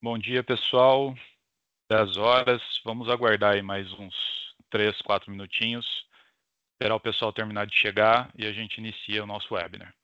Bom dia, pessoal. 10 horas. Vamos aguardar aí mais uns 3, 4 minutinhos, esperar o pessoal terminar de chegar e a gente inicia o nosso webinar.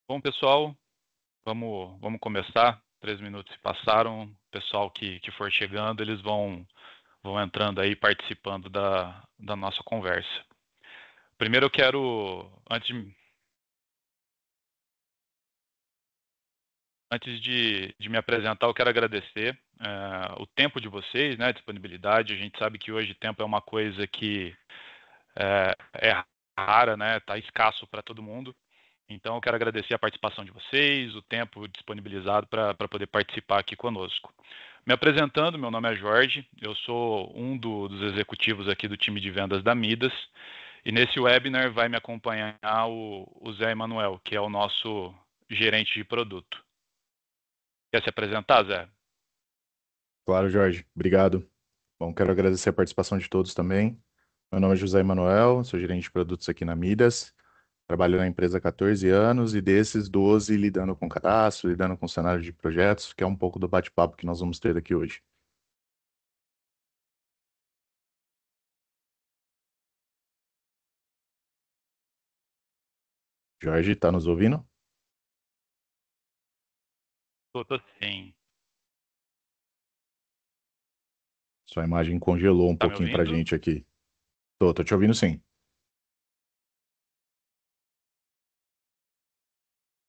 Bom, pessoal, vamos começar. 3 minutos se passaram. O pessoal que for chegando, eles vão entrando aí, participando da nossa conversa. Primeiro eu quero, antes de me apresentar, eu quero agradecer o tempo de vocês, né, a disponibilidade. A gente sabe que hoje tempo é uma coisa que é rara, né, está escasso para todo mundo. Então, eu quero agradecer a participação de vocês, o tempo disponibilizado para poder participar aqui conosco. Me apresentando, meu nome é Jorge, eu sou um dos executivos aqui do time de vendas da Midas, e nesse webinar vai me acompanhar o Zé Emanuel, que é o nosso gerente de produto. Quer se apresentar, Zé? Claro, Jorge. Obrigado. Bom, quero agradecer a participação de todos também. Meu nome é José Emanuel, sou gerente de produtos aqui na Midas. Trabalho na empresa há 14 anos e desses 12 lidando com cadastro, lidando com cenário de projetos, que é um pouco do bate-papo que nós vamos ter aqui hoje. Jorge, está nos ouvindo? Tô sim. Sua imagem congelou um Tá me pouquinho pra ouvindo? gente aqui. Tô te ouvindo sim.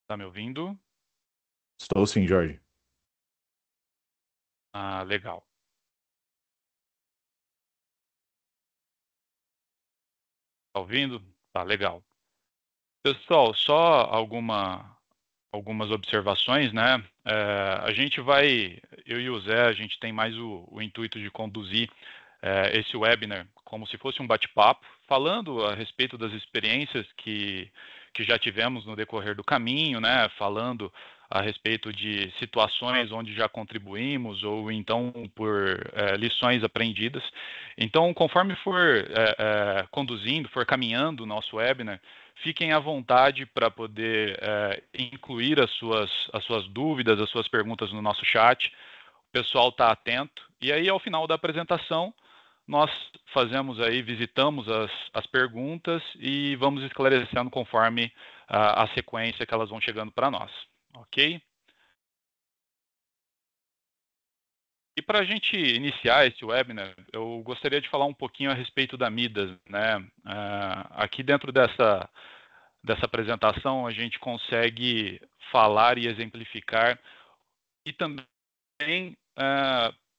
Tá me ouvindo? Estou sim, Jorge. Ah, legal. Tá ouvindo? Tá legal. Pessoal, só algumas observações, né? A gente vai, eu e o Zé, a gente tem mais o intuito de conduzir esse webinar como se fosse um bate-papo, falando a respeito das experiências que já tivemos no decorrer do caminho, né? Falando a respeito de situações onde já contribuímos ou então por lições aprendidas. Então, conforme for conduzindo, for caminhando o nosso webinar, fiquem à vontade para poder incluir as suas dúvidas, as suas perguntas no nosso chat. O pessoal está atento. E aí, ao final da apresentação, nós fazemos aí, visitamos as perguntas e vamos esclarecendo conforme a sequência que elas vão chegando para nós. Ok? E para a gente iniciar esse webinar, eu gostaria de falar um pouquinho a respeito da Midas, né? Aqui dentro dessa apresentação, a gente consegue falar e exemplificar e também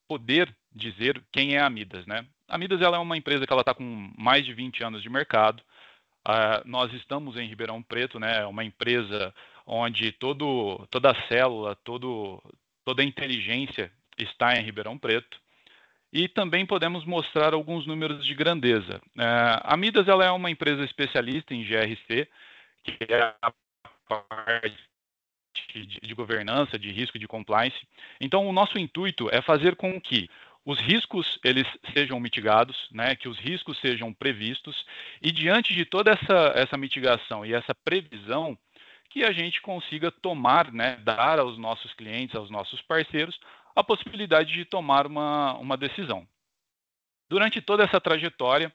poder dizer quem é a Midas, né? A Midas ela é uma empresa que ela está com mais de 20 anos de mercado. Nós estamos em Ribeirão Preto, né? É uma empresa onde toda a célula, toda a inteligência está em Ribeirão Preto. E também podemos mostrar alguns números de grandeza. A Midas ela é uma empresa especialista em GRC, que é a parte de governança, de risco e de compliance. Então, o nosso intuito é fazer com que os riscos eles sejam mitigados, né, que os riscos sejam previstos e diante de toda essa mitigação e essa previsão, que a gente consiga tomar, né, dar aos nossos clientes, aos nossos parceiros, a possibilidade de tomar uma decisão. Durante toda essa trajetória,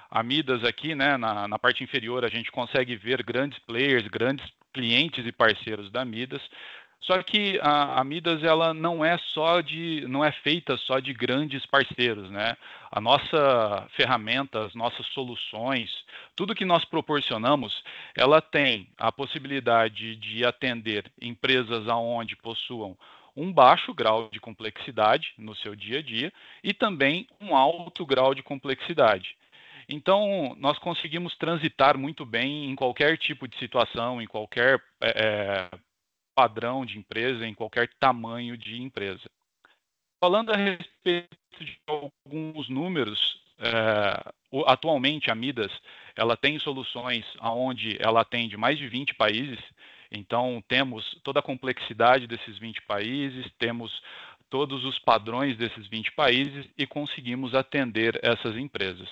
a Midas aqui, né, na parte inferior, a gente consegue ver grandes players, grandes clientes e parceiros da Midas. Só que a Midas ela não é feita só de grandes parceiros, né? A nossa ferramenta, as nossas soluções, tudo que nós proporcionamos, ela tem a possibilidade de atender empresas aonde possuam um baixo grau de complexidade no seu dia a dia e também um alto grau de complexidade. Então, nós conseguimos transitar muito bem em qualquer tipo de situação, em qualquer padrão de empresa, em qualquer tamanho de empresa. Falando a respeito de alguns números, atualmente a Midas ela tem soluções onde ela atende mais de 20 países, então temos toda a complexidade desses 20 países, temos todos os padrões desses 20 países e conseguimos atender essas empresas.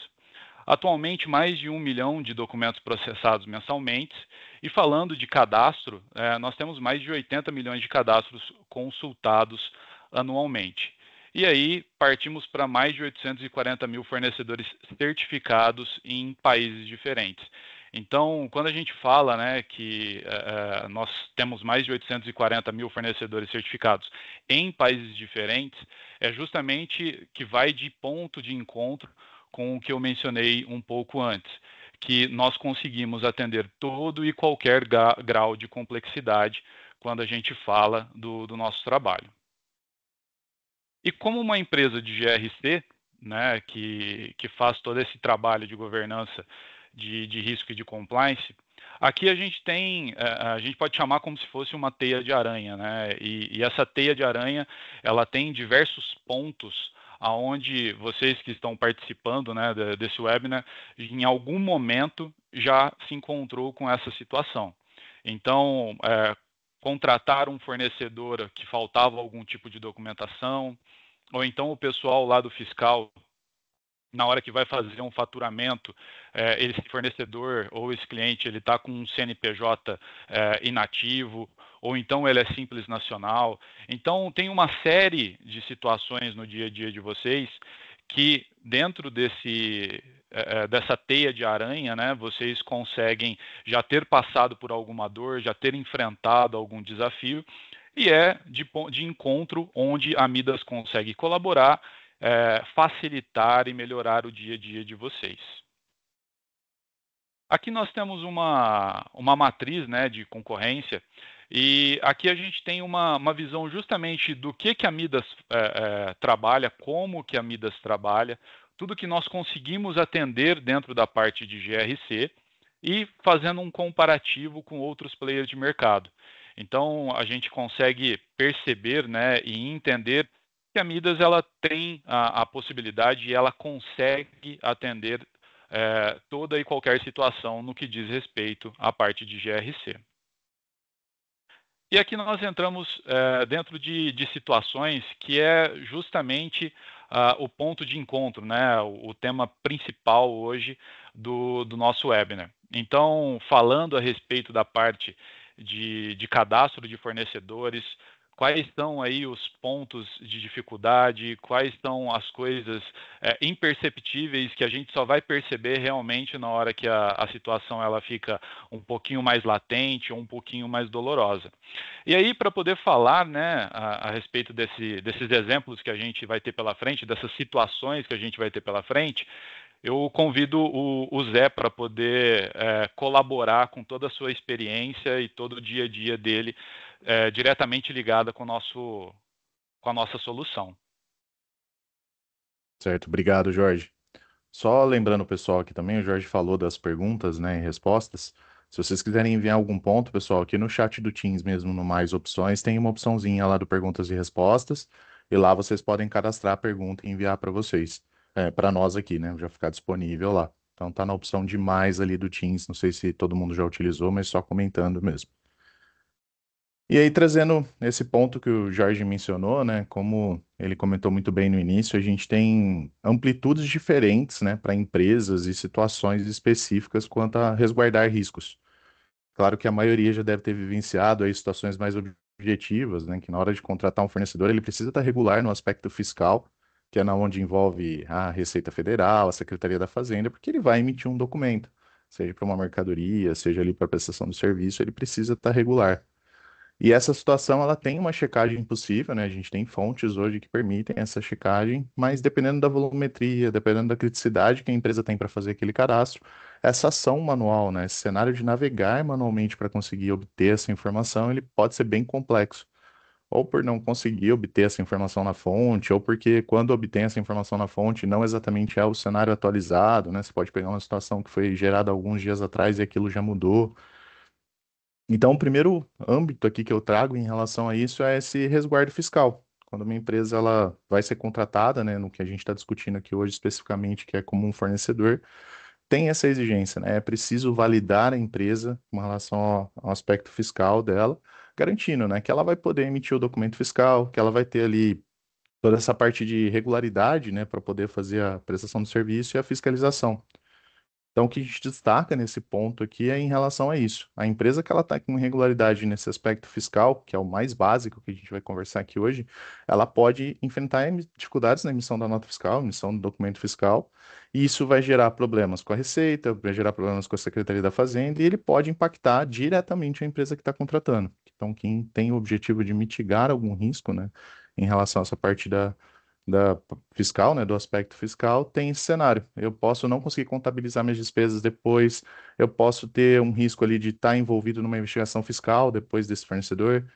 Atualmente, mais de 1 milhão de documentos processados mensalmente. E falando de cadastro, nós temos mais de 80 milhões de cadastros consultados anualmente. E aí, partimos para mais de 840 mil fornecedores certificados em países diferentes. Então, quando a gente fala que nós temos mais de 840 mil fornecedores certificados em países diferentes, é justamente que vai de ponto de encontro com o que eu mencionei um pouco antes, que nós conseguimos atender todo e qualquer grau de complexidade quando a gente fala do nosso trabalho. E como uma empresa de GRC, né, que faz todo esse trabalho de governança de risco e de compliance, aqui a gente pode chamar como se fosse uma teia de aranha, né? E essa teia de aranha, ela tem diversos pontos aonde vocês que estão participando, né, desse webinar, em algum momento já se encontrou com essa situação. Então, contratar um fornecedor que faltava algum tipo de documentação, ou então o pessoal lá do fiscal, na hora que vai fazer um faturamento, esse fornecedor ou esse cliente ele está com um CNPJ inativo, ou então ele é simples nacional. Então tem uma série de situações no dia a dia de vocês que dentro dessa teia de aranha, né, vocês conseguem já ter passado por alguma dor, já ter enfrentado algum desafio, e é de encontro onde a Midas consegue colaborar facilitar e melhorar o dia a dia de vocês. Aqui nós temos uma matriz, né, de concorrência, e aqui a gente tem uma visão justamente do que a Midas trabalha, como que a Midas trabalha, tudo que nós conseguimos atender dentro da parte de GRC e fazendo um comparativo com outros players de mercado. Então a gente consegue perceber, né, e entender que a Midas ela tem a possibilidade e ela consegue atender toda e qualquer situação no que diz respeito à parte de GRC. E aqui nós entramos dentro de situações que é justamente o ponto de encontro, né, o tema principal hoje do nosso webinar. Então, falando a respeito da parte de cadastro de fornecedores, quais são aí os pontos de dificuldade, quais são as coisas imperceptíveis que a gente só vai perceber realmente na hora que a situação ela fica um pouquinho mais latente ou um pouquinho mais dolorosa. E aí, para poder falar, né, a respeito desses exemplos que a gente vai ter pela frente, dessas situações que a gente vai ter pela frente, eu convido o Zé para poder colaborar com toda a sua experiência e todo o dia a dia dele diretamente ligada com a nossa solução. Certo, obrigado, Jorge. Só lembrando o pessoal aqui também, o Jorge falou das perguntas, né, e respostas. Se vocês quiserem enviar algum ponto, pessoal, aqui no chat do Teams mesmo, no Mais Opções, tem uma opçãozinha lá do Perguntas e Respostas, e lá vocês podem cadastrar a pergunta e enviar para vocês, para nós aqui, né, já ficar disponível lá. Então tá na opção de mais ali do Teams, não sei se todo mundo já utilizou, mas só comentando mesmo. E aí, trazendo esse ponto que o Jorge mencionou, né, como ele comentou muito bem no início, a gente tem amplitudes diferentes, né, para empresas e situações específicas quanto a resguardar riscos. Claro que a maioria já deve ter vivenciado aí situações mais objetivas, né, que na hora de contratar um fornecedor, ele precisa estar regular no aspecto fiscal, que é na onde envolve a Receita Federal, a Secretaria da Fazenda, porque ele vai emitir um documento, seja para uma mercadoria, seja ali para prestação de serviço, ele precisa estar regular. E essa situação, ela tem uma checagem possível, né? A gente tem fontes hoje que permitem essa checagem, mas dependendo da volumetria, dependendo da criticidade que a empresa tem para fazer aquele cadastro, essa ação manual, né? Esse cenário de navegar manualmente para conseguir obter essa informação, ele pode ser bem complexo. Ou por não conseguir obter essa informação na fonte, ou porque quando obtém essa informação na fonte, não exatamente é o cenário atualizado, né? Você pode pegar uma situação que foi gerada alguns dias atrás e aquilo já mudou. Então, o primeiro âmbito aqui que eu trago em relação a isso é esse resguardo fiscal. Quando uma empresa ela vai ser contratada, né, no que a gente está discutindo aqui hoje especificamente, que é como um fornecedor, tem essa exigência, né? É preciso validar a empresa com relação ao aspecto fiscal dela, garantindo, né, que ela vai poder emitir o documento fiscal, que ela vai ter ali toda essa parte de regularidade, né, para poder fazer a prestação do serviço e a fiscalização. Então, o que a gente destaca nesse ponto aqui é em relação a isso. A empresa que ela está com irregularidade nesse aspecto fiscal, que é o mais básico que a gente vai conversar aqui hoje, ela pode enfrentar dificuldades na emissão da nota fiscal, emissão do documento fiscal, e isso vai gerar problemas com a Receita, vai gerar problemas com a Secretaria da Fazenda, e ele pode impactar diretamente a empresa que está contratando. Então, quem tem o objetivo de mitigar algum risco, né, em relação a essa parte da fiscal, né, do aspecto fiscal, tem esse cenário. Eu posso não conseguir contabilizar minhas despesas depois, eu posso ter um risco ali de estar envolvido numa investigação fiscal depois desse fornecedor.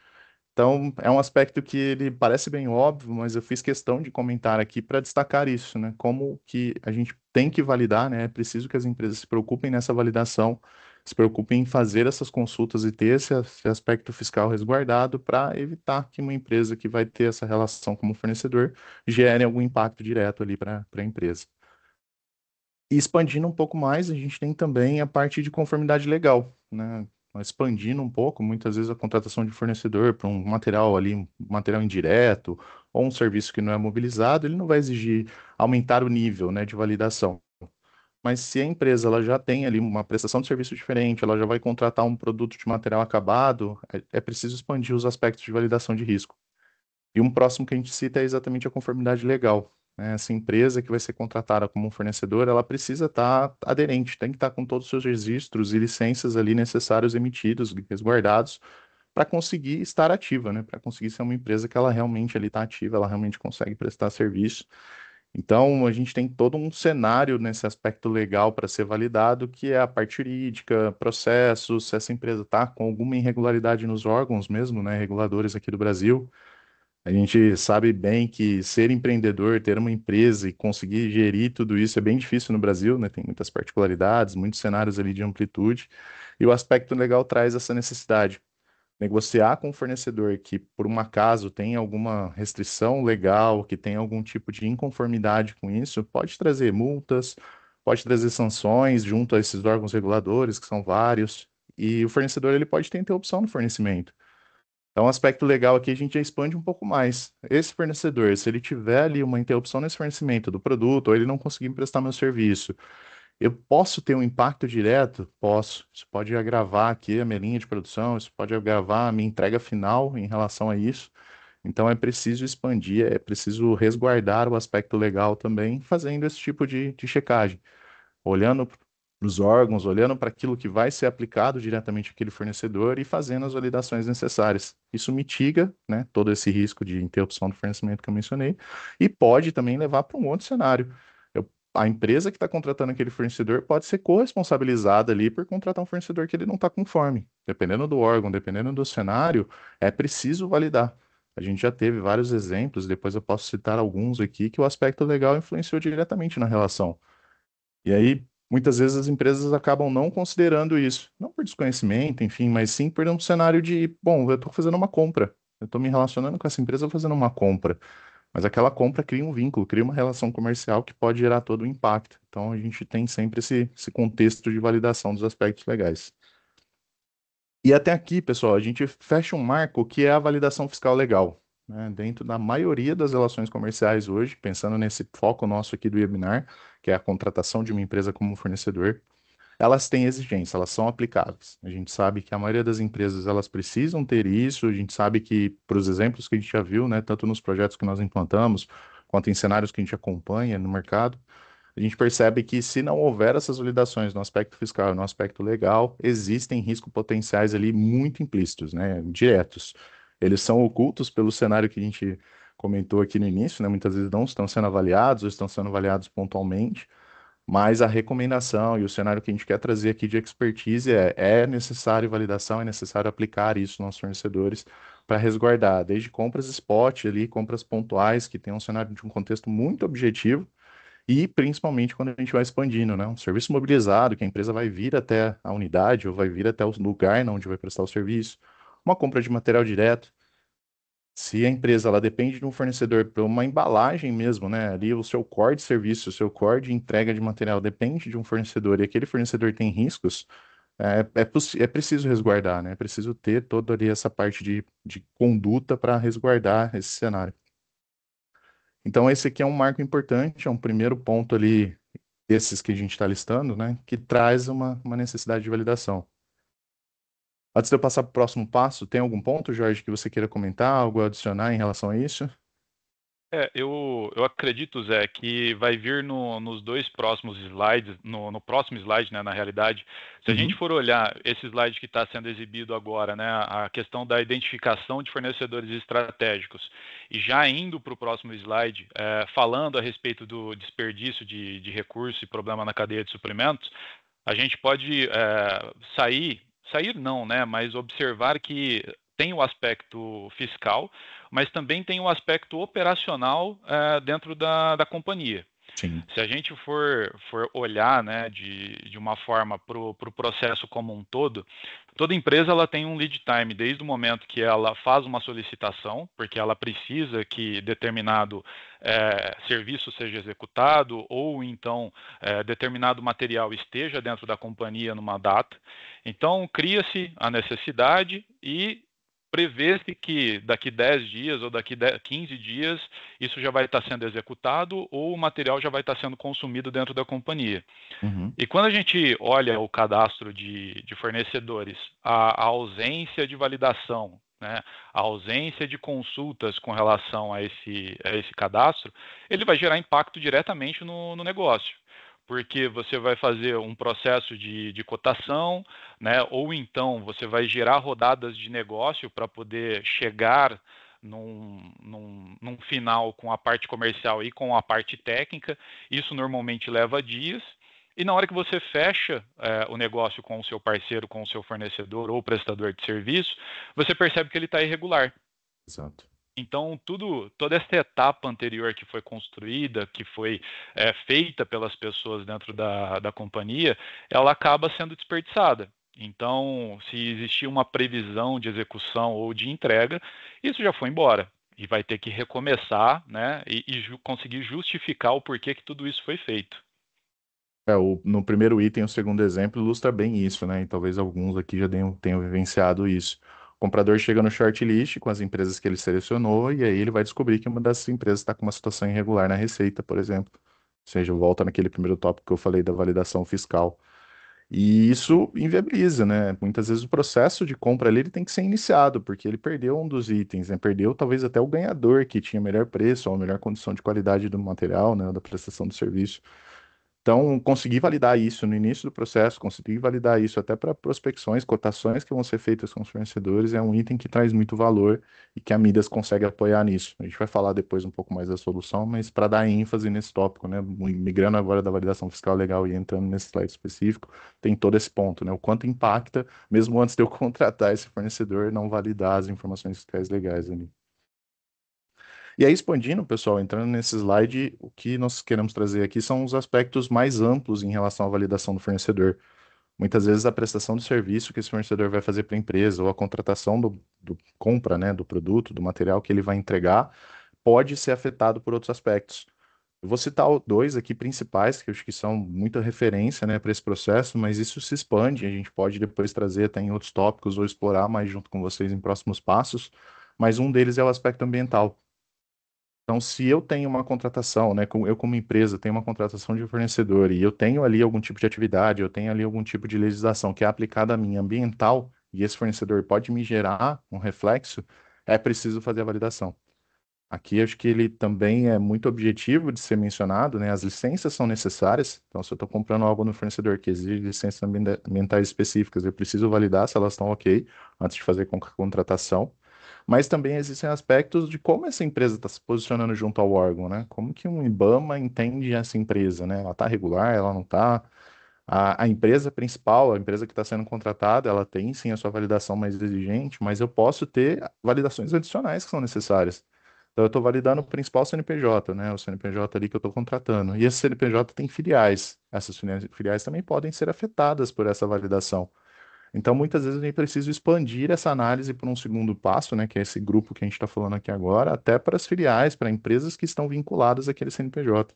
Então, é um aspecto que ele parece bem óbvio, mas eu fiz questão de comentar aqui para destacar isso, né? Como que a gente tem que validar, né? É preciso que as empresas se preocupem nessa validação, se preocupem em fazer essas consultas e ter esse aspecto fiscal resguardado para evitar que uma empresa que vai ter essa relação como fornecedor gere algum impacto direto ali para a empresa. E expandindo um pouco mais, a gente tem também a parte de conformidade legal, né? Expandindo um pouco, muitas vezes a contratação de fornecedor para um material ali, um material indireto, ou um serviço que não é mobilizado, ele não vai exigir aumentar o nível, né, de validação. Mas se a empresa ela já tem ali uma prestação de serviço diferente, ela já vai contratar um produto de material acabado, é preciso expandir os aspectos de validação de risco. E um próximo que a gente cita é exatamente a conformidade legal, né? Essa empresa que vai ser contratada como um fornecedor, ela precisa estar aderente, tem que estar com todos os seus registros e licenças ali necessários emitidos, resguardados, para conseguir estar ativa, né? Para conseguir ser uma empresa que ela realmente ali está ativa, ela realmente consegue prestar serviço. Então, a gente tem todo um cenário nesse aspecto legal para ser validado, que é a parte jurídica, processos, se essa empresa está com alguma irregularidade nos órgãos mesmo, né, reguladores aqui do Brasil. A gente sabe bem que ser empreendedor, ter uma empresa e conseguir gerir tudo isso é bem difícil no Brasil, né? Tem muitas particularidades, muitos cenários ali de amplitude, e o aspecto legal traz essa necessidade. Negociar com o fornecedor que, por um acaso, tem alguma restrição legal, que tem algum tipo de inconformidade com isso, pode trazer multas, pode trazer sanções junto a esses órgãos reguladores, que são vários, e o fornecedor ele pode ter interrupção no fornecimento. Então, um aspecto legal aqui, a gente já expande um pouco mais. Esse fornecedor, se ele tiver ali uma interrupção nesse fornecimento do produto, ou ele não conseguir me prestar meu serviço, eu posso ter um impacto direto? Posso. Isso pode agravar aqui a minha linha de produção, isso pode agravar a minha entrega final em relação a isso. Então, é preciso expandir, é preciso resguardar o aspecto legal também, fazendo esse tipo de checagem, olhando para os órgãos, olhando para aquilo que vai ser aplicado diretamente àquele fornecedor e fazendo as validações necessárias. Isso mitiga, né, todo esse risco de interrupção do fornecimento que eu mencionei e pode também levar para um outro cenário. A empresa que está contratando aquele fornecedor pode ser corresponsabilizada ali por contratar um fornecedor que ele não está conforme. Dependendo do órgão, dependendo do cenário, é preciso validar. A gente já teve vários exemplos, depois eu posso citar alguns aqui, que o aspecto legal influenciou diretamente na relação. E aí, muitas vezes as empresas acabam não considerando isso, não por desconhecimento, enfim, mas sim por um cenário de, bom, eu estou fazendo uma compra, eu estou me relacionando com essa empresa fazendo uma compra, mas aquela compra cria um vínculo, cria uma relação comercial que pode gerar todo o impacto. Então, a gente tem sempre esse contexto de validação dos aspectos legais. E até aqui, pessoal, a gente fecha um marco que é a validação fiscal legal, né? Dentro da maioria das relações comerciais hoje, pensando nesse foco nosso aqui do webinar, que é a contratação de uma empresa como fornecedor, elas têm exigência, elas são aplicáveis. A gente sabe que a maioria das empresas elas precisam ter isso, a gente sabe que, por os exemplos que a gente já viu, né, tanto nos projetos que nós implantamos, quanto em cenários que a gente acompanha no mercado, a gente percebe que se não houver essas validações no aspecto fiscal e no aspecto legal, existem riscos potenciais ali muito implícitos, né, diretos. Eles são ocultos pelo cenário que a gente comentou aqui no início, né, muitas vezes não estão sendo avaliados ou estão sendo avaliados pontualmente, mas a recomendação e o cenário que a gente quer trazer aqui de expertise é necessário validação, é necessário aplicar isso nos fornecedores para resguardar, desde compras spot ali, compras pontuais, que tem um cenário de um contexto muito objetivo, e principalmente quando a gente vai expandindo, né? Um serviço mobilizado, que a empresa vai vir até a unidade ou vai vir até o lugar onde vai prestar o serviço, uma compra de material direto. Se a empresa ela depende de um fornecedor para uma embalagem mesmo, né? Ali o seu core de serviço, o seu core de entrega de material depende de um fornecedor e aquele fornecedor tem riscos, é preciso resguardar, né? É preciso ter toda ali essa parte de conduta para resguardar esse cenário. Então, esse aqui é um marco importante, é um primeiro ponto ali, desses que a gente está listando, né? Que traz uma necessidade de validação. Antes de eu passar para o próximo passo, tem algum ponto, Jorge, que você queira comentar, algo a adicionar em relação a isso? Eu acredito, Zé, que vai vir nos dois próximos slides, no próximo slide, né, na realidade, se a gente Uhum. for olhar esse slide que está sendo exibido agora, né, a questão da identificação de fornecedores estratégicos, e já indo para o próximo slide, falando a respeito do desperdício de recursos e problema na cadeia de suprimentos, a gente pode sair não, né, mas observar que tem o aspecto fiscal, mas também tem o aspecto operacional dentro da companhia. Sim. Se a gente for olhar, né, de uma forma para o processo como um todo, toda empresa ela tem um lead time desde o momento que ela faz uma solicitação, porque ela precisa que determinado serviço seja executado ou então determinado material esteja dentro da companhia numa data. Então cria-se a necessidade e prevê-se que daqui 10 dias ou daqui 15 dias isso já vai estar sendo executado ou o material já vai estar sendo consumido dentro da companhia. Uhum. E quando a gente olha o cadastro de fornecedores, a ausência de validação, né, a ausência de consultas com relação a esse cadastro, ele vai gerar impacto diretamente no negócio. Porque você vai fazer um processo de cotação, né, ou então você vai gerar rodadas de negócio para poder chegar num final com a parte comercial e com a parte técnica. Isso normalmente leva dias. E na hora que você fecha o negócio com o seu parceiro, com o seu fornecedor ou prestador de serviço, você percebe que ele está irregular. Exato. Então, toda essa etapa anterior que foi construída, que foi feita pelas pessoas dentro da companhia, ela acaba sendo desperdiçada. Então, se existia uma previsão de execução ou de entrega, isso já foi embora. E vai ter que recomeçar, né, e conseguir justificar o porquê que tudo isso foi feito. No primeiro item, o segundo exemplo ilustra bem isso, né? E talvez alguns aqui já tenham vivenciado isso. O comprador chega no shortlist com as empresas que ele selecionou e aí ele vai descobrir que uma dessas empresas está com uma situação irregular na receita, por exemplo. Ou seja, volta naquele primeiro tópico que eu falei da validação fiscal. E isso inviabiliza, né? Muitas vezes o processo de compra ali ele tem que ser iniciado, porque ele perdeu um dos itens, né? Perdeu talvez até o ganhador que tinha melhor preço ou melhor condição de qualidade do material, né? Da prestação do serviço. Então, conseguir validar isso no início do processo, conseguir validar isso até para prospecções, cotações que vão ser feitas com os fornecedores, é um item que traz muito valor e que a Midas consegue apoiar nisso. A gente vai falar depois um pouco mais da solução, mas para dar ênfase nesse tópico, né, migrando agora da validação fiscal legal e entrando nesse slide específico, tem todo esse ponto, né, o quanto impacta, mesmo antes de eu contratar esse fornecedor, não validar as informações fiscais legais ali. E aí, expandindo, pessoal, entrando nesse slide, o que nós queremos trazer aqui são os aspectos mais amplos em relação à validação do fornecedor. Muitas vezes a prestação do serviço que esse fornecedor vai fazer para a empresa ou a contratação do compra, né, do produto, do material que ele vai entregar, pode ser afetado por outros aspectos. Eu vou citar dois aqui principais, que eu acho que são muita referência, né, para esse processo, mas isso se expande, a gente pode depois trazer até em outros tópicos ou explorar mais junto com vocês em próximos passos, mas um deles é o aspecto ambiental. Então, se eu tenho uma contratação, né, eu como empresa tenho uma contratação de fornecedor e eu tenho ali algum tipo de atividade, eu tenho ali algum tipo de legislação que é aplicada a mim ambiental e esse fornecedor pode me gerar um reflexo, é preciso fazer a validação. Aqui acho que ele também é muito objetivo de ser mencionado, né? As licenças são necessárias. Então, se eu estou comprando algo no fornecedor que exige licenças ambientais específicas, eu preciso validar se elas estão ok antes de fazer a contratação. Mas também existem aspectos de como essa empresa está se posicionando junto ao órgão, né? Como que um IBAMA entende essa empresa, né? Ela está regular, ela não está? A empresa principal, a empresa que está sendo contratada, ela tem sim a sua validação mais exigente, mas eu posso ter validações adicionais que são necessárias. Então, eu estou validando o principal CNPJ, né? O CNPJ ali que eu estou contratando. E esse CNPJ tem filiais. Essas filiais também podem ser afetadas por essa validação. Então, muitas vezes a gente precisa expandir essa análise para um segundo passo, né, que é esse grupo que a gente está falando aqui agora, até para as filiais, para empresas que estão vinculadas àquele CNPJ.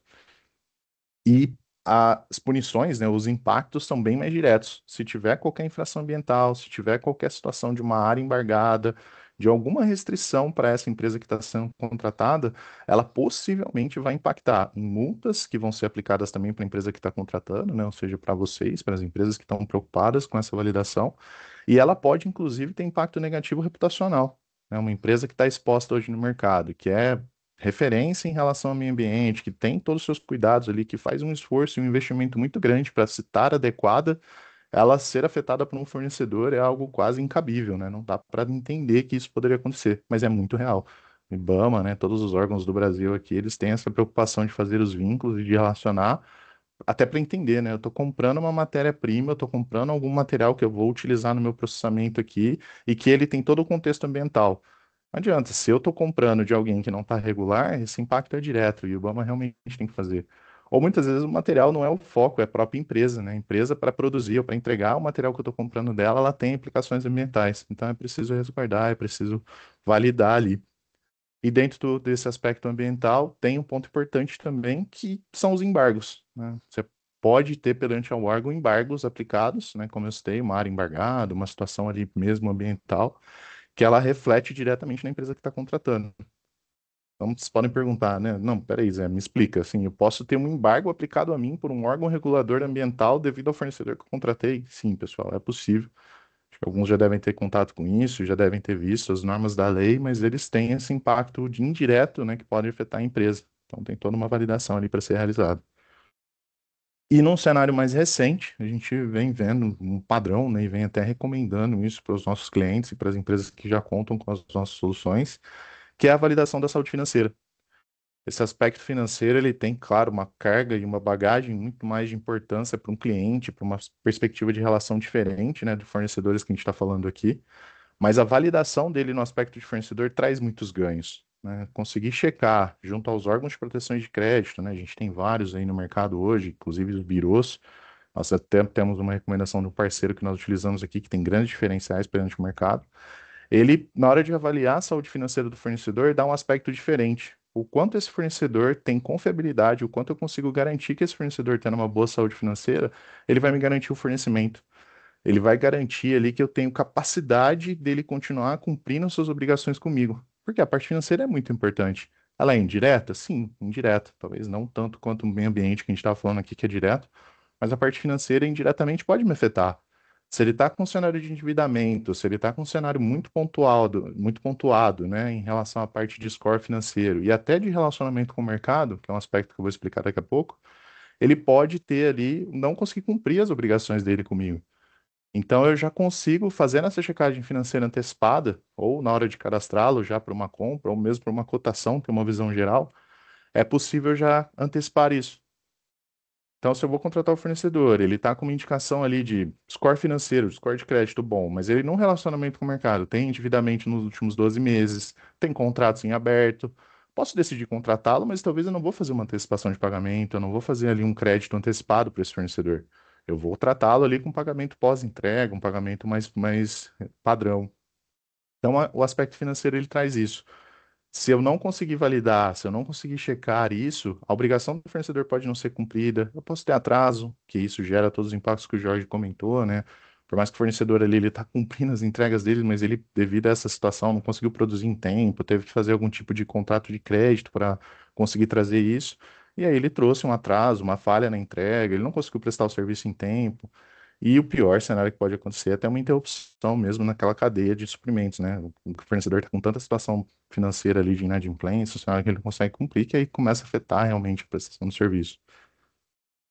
E as punições, né, os impactos são bem mais diretos. Se tiver qualquer infração ambiental, se tiver qualquer situação de uma área embargada, de alguma restrição para essa empresa que está sendo contratada, ela possivelmente vai impactar em multas que vão ser aplicadas também para a empresa que está contratando, né, ou seja, para vocês, para as empresas que estão preocupadas com essa validação, e ela pode, inclusive, ter impacto negativo reputacional. Né, uma empresa que está exposta hoje no mercado, que é referência em relação ao meio ambiente, que tem todos os seus cuidados ali, que faz um esforço e um investimento muito grande para se estar adequada, ela ser afetada por um fornecedor é algo quase incabível, né? Não dá para entender que isso poderia acontecer, mas é muito real. O IBAMA, né, todos os órgãos do Brasil aqui, eles têm essa preocupação de fazer os vínculos e de relacionar, até para entender, né? Eu estou comprando uma matéria-prima, eu estou comprando algum material que eu vou utilizar no meu processamento aqui e que ele tem todo o contexto ambiental. Não adianta, se eu estou comprando de alguém que não está regular, esse impacto é direto e o Obama realmente tem que fazer. Ou muitas vezes o material não é o foco, é a própria empresa, né? A empresa, para produzir ou para entregar o material que eu estou comprando dela, ela tem implicações ambientais. Então é preciso resguardar, é preciso validar ali. E dentro desse aspecto ambiental, tem um ponto importante também, que são os embargos, né? Você pode ter perante ao órgão embargos aplicados, né? Como eu citei, uma área embargada, uma situação ali mesmo ambiental, que ela reflete diretamente na empresa que está contratando. Então, vocês podem perguntar, né? Não, peraí, Zé, me explica. Assim, eu posso ter um embargo aplicado a mim por um órgão regulador ambiental devido ao fornecedor que eu contratei? Sim, pessoal, é possível. Acho que alguns já devem ter contato com isso, já devem ter visto as normas da lei, mas eles têm esse impacto de indireto, né, que pode afetar a empresa. Então, tem toda uma validação ali para ser realizada. E num cenário mais recente, a gente vem vendo um padrão, né, e vem até recomendando isso para os nossos clientes e para as empresas que já contam com as nossas soluções, que é a validação da saúde financeira. Esse aspecto financeiro, ele tem, claro, uma carga e uma bagagem muito mais de importância para um cliente, para uma perspectiva de relação diferente, né, de fornecedores que a gente está falando aqui. Mas a validação dele no aspecto de fornecedor traz muitos ganhos, né? Conseguir checar junto aos órgãos de proteção de crédito, né? A gente tem vários aí no mercado hoje, inclusive os birôs. Nós até temos uma recomendação de um parceiro que nós utilizamos aqui, que tem grandes diferenciais perante o mercado. Ele, na hora de avaliar a saúde financeira do fornecedor, dá um aspecto diferente. O quanto esse fornecedor tem confiabilidade, o quanto eu consigo garantir que esse fornecedor tendo uma boa saúde financeira, ele vai me garantir o fornecimento. Ele vai garantir ali que eu tenho capacidade dele continuar cumprindo suas obrigações comigo. Porque a parte financeira é muito importante. Ela é indireta? Sim, indireta. Talvez não tanto quanto o meio ambiente que a gente estava falando aqui, que é direto, mas a parte financeira indiretamente pode me afetar. Se ele está com um cenário de endividamento, se ele está com um cenário muito pontuado, né, em relação à parte de score financeiro e até de relacionamento com o mercado, que é um aspecto que eu vou explicar daqui a pouco, ele pode ter ali, não conseguir cumprir as obrigações dele comigo. Então eu já consigo, fazendo essa checagem financeira antecipada, ou na hora de cadastrá-lo já para uma compra, ou mesmo para uma cotação, ter uma visão geral, é possível já antecipar isso. Então, se eu vou contratar o fornecedor, ele está com uma indicação ali de score financeiro, score de crédito bom, mas ele num relacionamento com o mercado tem endividamento nos últimos 12 meses, tem contratos em aberto, posso decidir contratá-lo, mas talvez eu não vou fazer uma antecipação de pagamento, eu não vou fazer ali um crédito antecipado para esse fornecedor. Eu vou tratá-lo ali com pagamento pós-entrega, um pagamento mais padrão. Então, o aspecto financeiro ele traz isso. Se eu não conseguir validar, se eu não conseguir checar isso, a obrigação do fornecedor pode não ser cumprida. Eu posso ter atraso, que isso gera todos os impactos que o Jorge comentou, né? Por mais que o fornecedor ali ele está cumprindo as entregas dele, mas ele, devido a essa situação, não conseguiu produzir em tempo, teve que fazer algum tipo de contrato de crédito para conseguir trazer isso. E aí ele trouxe um atraso, uma falha na entrega, ele não conseguiu prestar o serviço em tempo. E o pior cenário que pode acontecer é até uma interrupção mesmo naquela cadeia de suprimentos, né? O fornecedor está com tanta situação financeira ali de inadimplência, o cenário que ele não consegue cumprir, que aí começa a afetar realmente a prestação do serviço.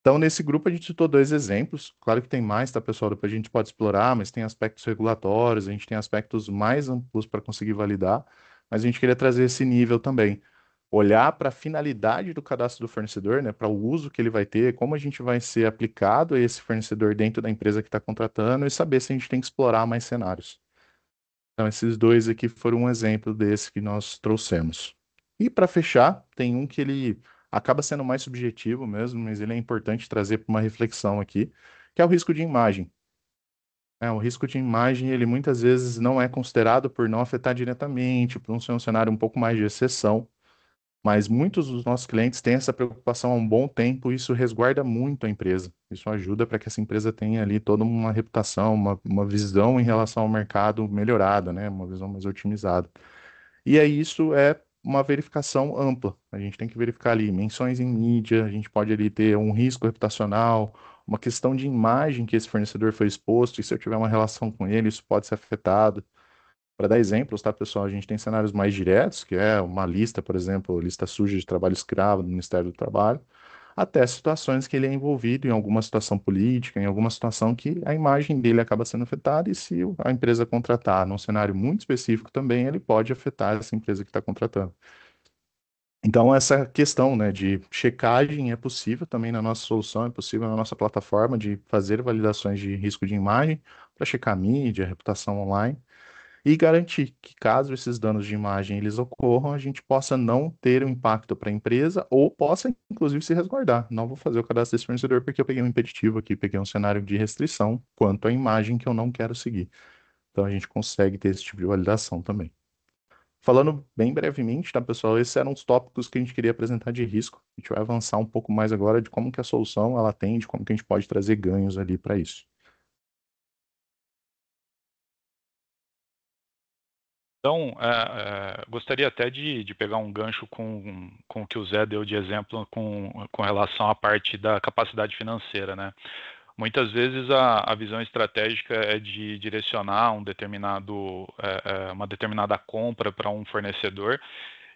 Então, nesse grupo, a gente citou dois exemplos. Claro que tem mais, tá, pessoal? Depois a gente pode explorar, mas tem aspectos regulatórios, a gente tem aspectos mais amplos para conseguir validar, mas a gente queria trazer esse nível também. Olhar para a finalidade do cadastro do fornecedor, né, para o uso que ele vai ter, como a gente vai ser aplicado a esse fornecedor dentro da empresa que está contratando e saber se a gente tem que explorar mais cenários. Então, esses dois aqui foram um exemplo desse que nós trouxemos. E para fechar, tem um que ele acaba sendo mais subjetivo mesmo, mas ele é importante trazer para uma reflexão aqui, que é o risco de imagem. O risco de imagem, ele muitas vezes não é considerado por não afetar diretamente, por não ser um cenário um pouco mais de exceção, mas muitos dos nossos clientes têm essa preocupação há um bom tempo e isso resguarda muito a empresa. Isso ajuda para que essa empresa tenha ali toda uma reputação, uma visão em relação ao mercado melhorada, né? Uma visão mais otimizada. E aí isso é uma verificação ampla. A gente tem que verificar ali menções em mídia, a gente pode ali ter um risco reputacional, uma questão de imagem que esse fornecedor foi exposto, e se eu tiver uma relação com ele, isso pode ser afetado. Para dar exemplos, tá, pessoal? A gente tem cenários mais diretos, que é uma lista, por exemplo, lista suja de trabalho escravo do Ministério do Trabalho, até situações que ele é envolvido em alguma situação política, em alguma situação que a imagem dele acaba sendo afetada, e se a empresa contratar num cenário muito específico também, ele pode afetar essa empresa que está contratando. Então, essa questão, né, de checagem é possível também na nossa solução, é possível na nossa plataforma de fazer validações de risco de imagem para checar mídia, reputação online e garantir que caso esses danos de imagem eles ocorram, a gente possa não ter um impacto para a empresa ou possa inclusive se resguardar. Não vou fazer o cadastro desse fornecedor porque eu peguei um impeditivo aqui, peguei um cenário de restrição quanto à imagem que eu não quero seguir. Então a gente consegue ter esse tipo de validação também. Falando bem brevemente, tá, pessoal? Esses eram os tópicos que a gente queria apresentar de risco. A gente vai avançar um pouco mais agora de como que a solução ela atende, como que a gente pode trazer ganhos ali para isso. Então, gostaria até de pegar um gancho com o que o Zé deu de exemplo com relação à parte da capacidade financeira, né? Muitas vezes a visão estratégica é de direcionar uma determinada compra para um fornecedor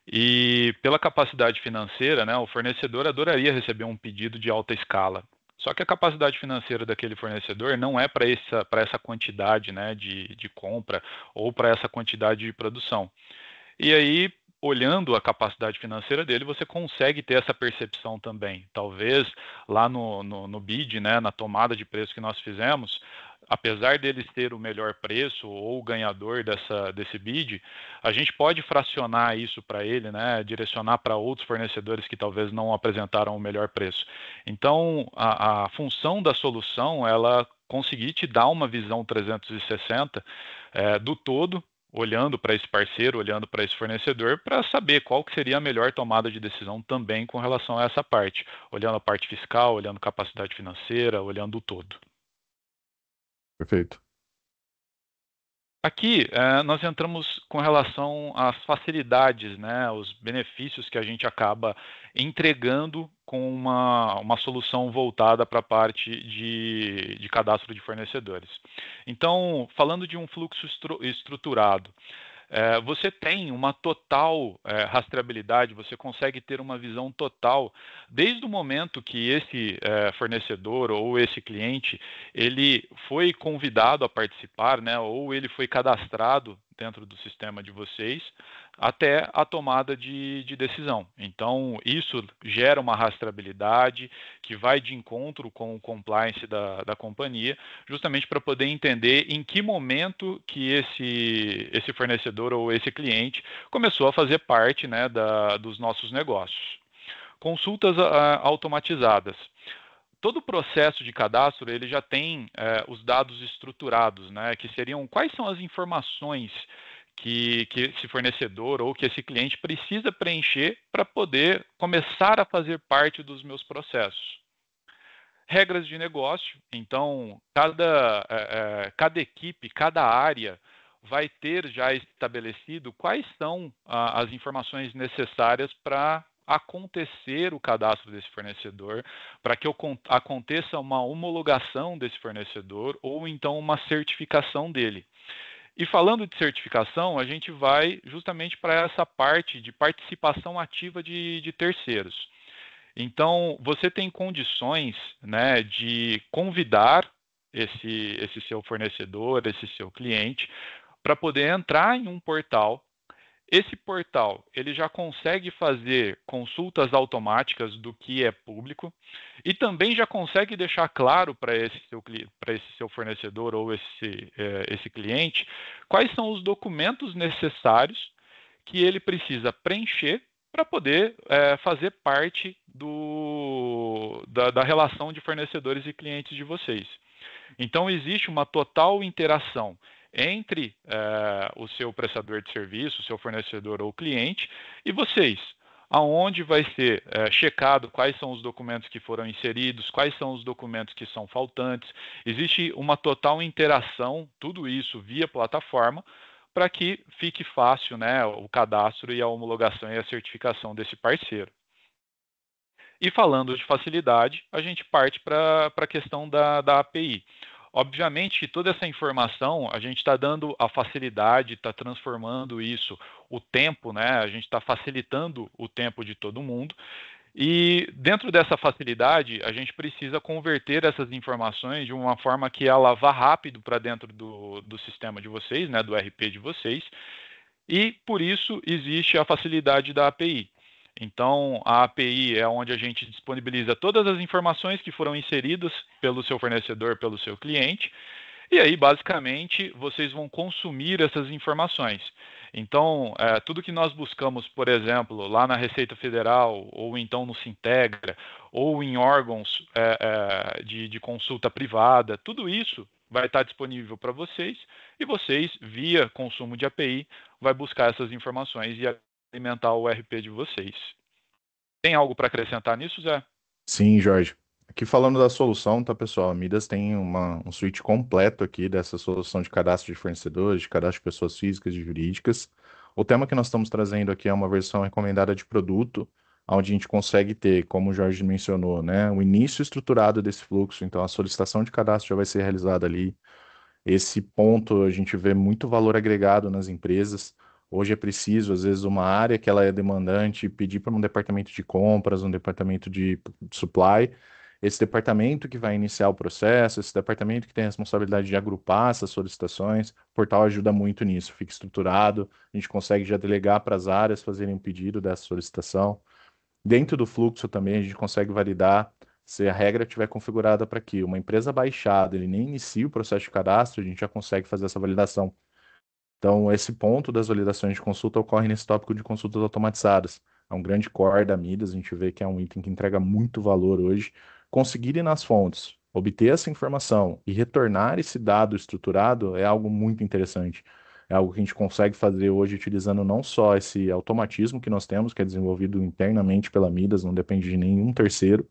e pela capacidade financeira, né, o fornecedor adoraria receber um pedido de alta escala. Só que a capacidade financeira daquele fornecedor não é para essa quantidade, né, de compra ou para essa quantidade de produção. E aí olhando a capacidade financeira dele, você consegue ter essa percepção também. Talvez lá no bid, né, na tomada de preço que nós fizemos, apesar deles ter o melhor preço ou o ganhador desse bid, a gente pode fracionar isso para ele, né, direcionar para outros fornecedores que talvez não apresentaram o melhor preço. Então, a função da solução, ela conseguir te dar uma visão 360 do todo, olhando para esse parceiro, olhando para esse fornecedor, para saber qual que seria a melhor tomada de decisão também com relação a essa parte, olhando a parte fiscal, olhando capacidade financeira, olhando o todo. Perfeito. Aqui, nós entramos com relação às facilidades, né, os benefícios que a gente acaba entregando com uma solução voltada para a parte de cadastro de fornecedores. Então, falando de um fluxo estruturado, você tem uma total rastreabilidade, você consegue ter uma visão total desde o momento que esse fornecedor ou esse cliente ele foi convidado a participar, né, ou ele foi cadastrado dentro do sistema de vocês, até a tomada de decisão. Então, isso gera uma rastreabilidade que vai de encontro com o compliance da companhia, justamente para poder entender em que momento que esse fornecedor ou esse cliente começou a fazer parte, né, dos nossos negócios. Consultas automatizadas. Todo o processo de cadastro ele já tem os dados estruturados, né, que seriam quais são as informações que esse fornecedor ou que esse cliente precisa preencher para poder começar a fazer parte dos meus processos. Regras de negócio, então cada equipe, cada área vai ter já estabelecido quais são as informações necessárias para acontecer o cadastro desse fornecedor, para que aconteça uma homologação desse fornecedor ou então uma certificação dele. E falando de certificação, a gente vai justamente para essa parte de participação ativa de terceiros. Então, você tem condições, né, de convidar esse seu fornecedor, esse seu cliente, para poder entrar em um portal. Esse portal ele já consegue fazer consultas automáticas do que é público e também já consegue deixar claro para esse seu fornecedor ou esse cliente quais são os documentos necessários que ele precisa preencher para poder fazer parte da relação de fornecedores e clientes de vocês. Então, existe uma total interação entre o seu prestador de serviço, o seu fornecedor ou cliente, e vocês, aonde vai ser checado quais são os documentos que foram inseridos, quais são os documentos que são faltantes. Existe uma total interação, tudo isso via plataforma, para que fique fácil, né, o cadastro e a homologação e a certificação desse parceiro. E falando de facilidade, a gente parte para a questão da API. Obviamente, toda essa informação, a gente está dando a facilidade, está transformando isso, o tempo, né? A gente está facilitando o tempo de todo mundo. E dentro dessa facilidade, a gente precisa converter essas informações de uma forma que ela vá rápido para dentro do sistema de vocês, né, do RP de vocês, e por isso existe a facilidade da API. Então, a API é onde a gente disponibiliza todas as informações que foram inseridas pelo seu fornecedor, pelo seu cliente, e aí, basicamente, vocês vão consumir essas informações. Então, tudo que nós buscamos, por exemplo, lá na Receita Federal, ou então no Sintegra, ou em órgãos de consulta privada, tudo isso vai estar disponível para vocês, e vocês, via consumo de API, vai buscar essas informações e alimentar o RP de vocês. Tem algo para acrescentar nisso, Zé? Sim, Jorge. Aqui falando da solução, tá, pessoal? A Midas tem um suíte completo aqui dessa solução de cadastro de fornecedores, de cadastro de pessoas físicas e jurídicas. O tema que nós estamos trazendo aqui é uma versão recomendada de produto, onde a gente consegue ter, como o Jorge mencionou, né, o início estruturado desse fluxo. Então, a solicitação de cadastro já vai ser realizada ali. Esse ponto a gente vê muito valor agregado nas empresas. Hoje é preciso, às vezes, uma área que ela é demandante, pedir para um departamento de compras, um departamento de supply, esse departamento que vai iniciar o processo, esse departamento que tem a responsabilidade de agrupar essas solicitações, o portal ajuda muito nisso, fica estruturado, a gente consegue já delegar para as áreas fazerem um pedido dessa solicitação. Dentro do fluxo também a gente consegue validar se a regra estiver configurada para que uma empresa baixada, ele nem inicie o processo de cadastro, a gente já consegue fazer essa validação. Então, esse ponto das validações de consulta ocorre nesse tópico de consultas automatizadas. É um grande core da Midas, a gente vê que é um item que entrega muito valor hoje. Conseguir ir nas fontes, obter essa informação e retornar esse dado estruturado é algo muito interessante. É algo que a gente consegue fazer hoje utilizando não só esse automatismo que nós temos, que é desenvolvido internamente pela Midas, não depende de nenhum terceiro,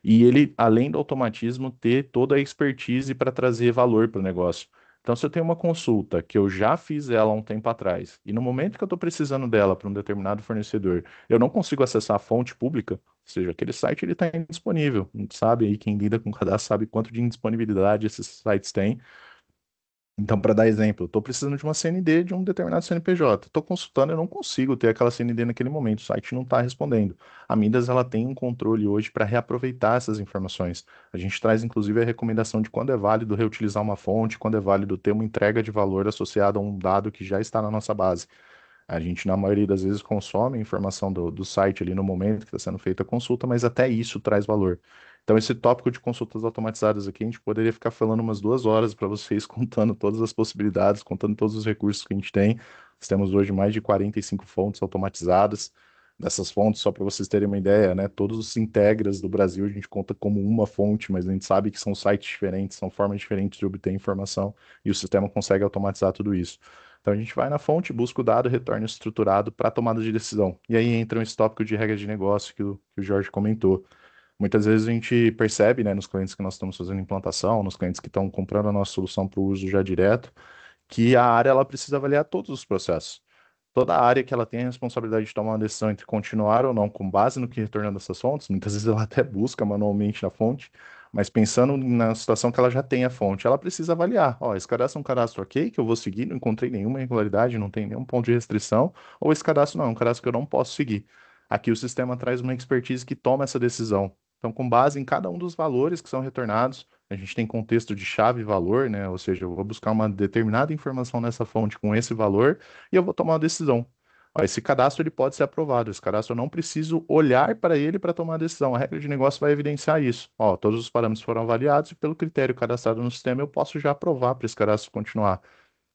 e ele, além do automatismo, ter toda a expertise para trazer valor para o negócio. Então, se eu tenho uma consulta que eu já fiz ela há um tempo atrás, e no momento que eu estou precisando dela para um determinado fornecedor, eu não consigo acessar a fonte pública, ou seja, aquele site ele está indisponível. A gente sabe aí, quem lida com cadastro sabe quanto de indisponibilidade esses sites têm. Então, para dar exemplo, eu estou precisando de uma CND de um determinado CNPJ. Estou consultando, eu não consigo ter aquela CND naquele momento, o site não está respondendo. A Midas ela tem um controle hoje para reaproveitar essas informações. A gente traz, inclusive, a recomendação de quando é válido reutilizar uma fonte, quando é válido ter uma entrega de valor associada a um dado que já está na nossa base. A gente, na maioria das vezes, consome a informação do site ali no momento que está sendo feita a consulta, mas até isso traz valor. Então, esse tópico de consultas automatizadas aqui, a gente poderia ficar falando umas 2 horas para vocês, contando todas as possibilidades, contando todos os recursos que a gente tem. Nós temos hoje mais de 45 fontes automatizadas. Dessas fontes, só para vocês terem uma ideia, né? Todos os Integras do Brasil a gente conta como uma fonte, mas a gente sabe que são sites diferentes, são formas diferentes de obter informação, e o sistema consegue automatizar tudo isso. Então a gente vai na fonte, busca o dado, retorna estruturado para tomada de decisão. E aí entra esse tópico de regra de negócio que o Jorge comentou. Muitas vezes a gente percebe, né, nos clientes que nós estamos fazendo implantação, nos clientes que estão comprando a nossa solução para o uso já direto, que a área ela precisa avaliar todos os processos. Toda área que ela tem a responsabilidade de tomar uma decisão entre continuar ou não com base no que retorna dessas fontes, muitas vezes ela até busca manualmente na fonte, mas pensando na situação que ela já tem a fonte, ela precisa avaliar. Ó, esse cadastro é um cadastro ok, que eu vou seguir, não encontrei nenhuma irregularidade, não tem nenhum ponto de restrição, ou esse cadastro não, é um cadastro que eu não posso seguir. Aqui o sistema traz uma expertise que toma essa decisão. Então, com base em cada um dos valores que são retornados, a gente tem contexto de chave e valor, né? Ou seja, eu vou buscar uma determinada informação nessa fonte com esse valor e eu vou tomar uma decisão. Ó, esse cadastro ele pode ser aprovado. Esse cadastro eu não preciso olhar para ele para tomar a decisão. A regra de negócio vai evidenciar isso. Ó, todos os parâmetros foram avaliados e pelo critério cadastrado no sistema eu posso já aprovar para esse cadastro continuar.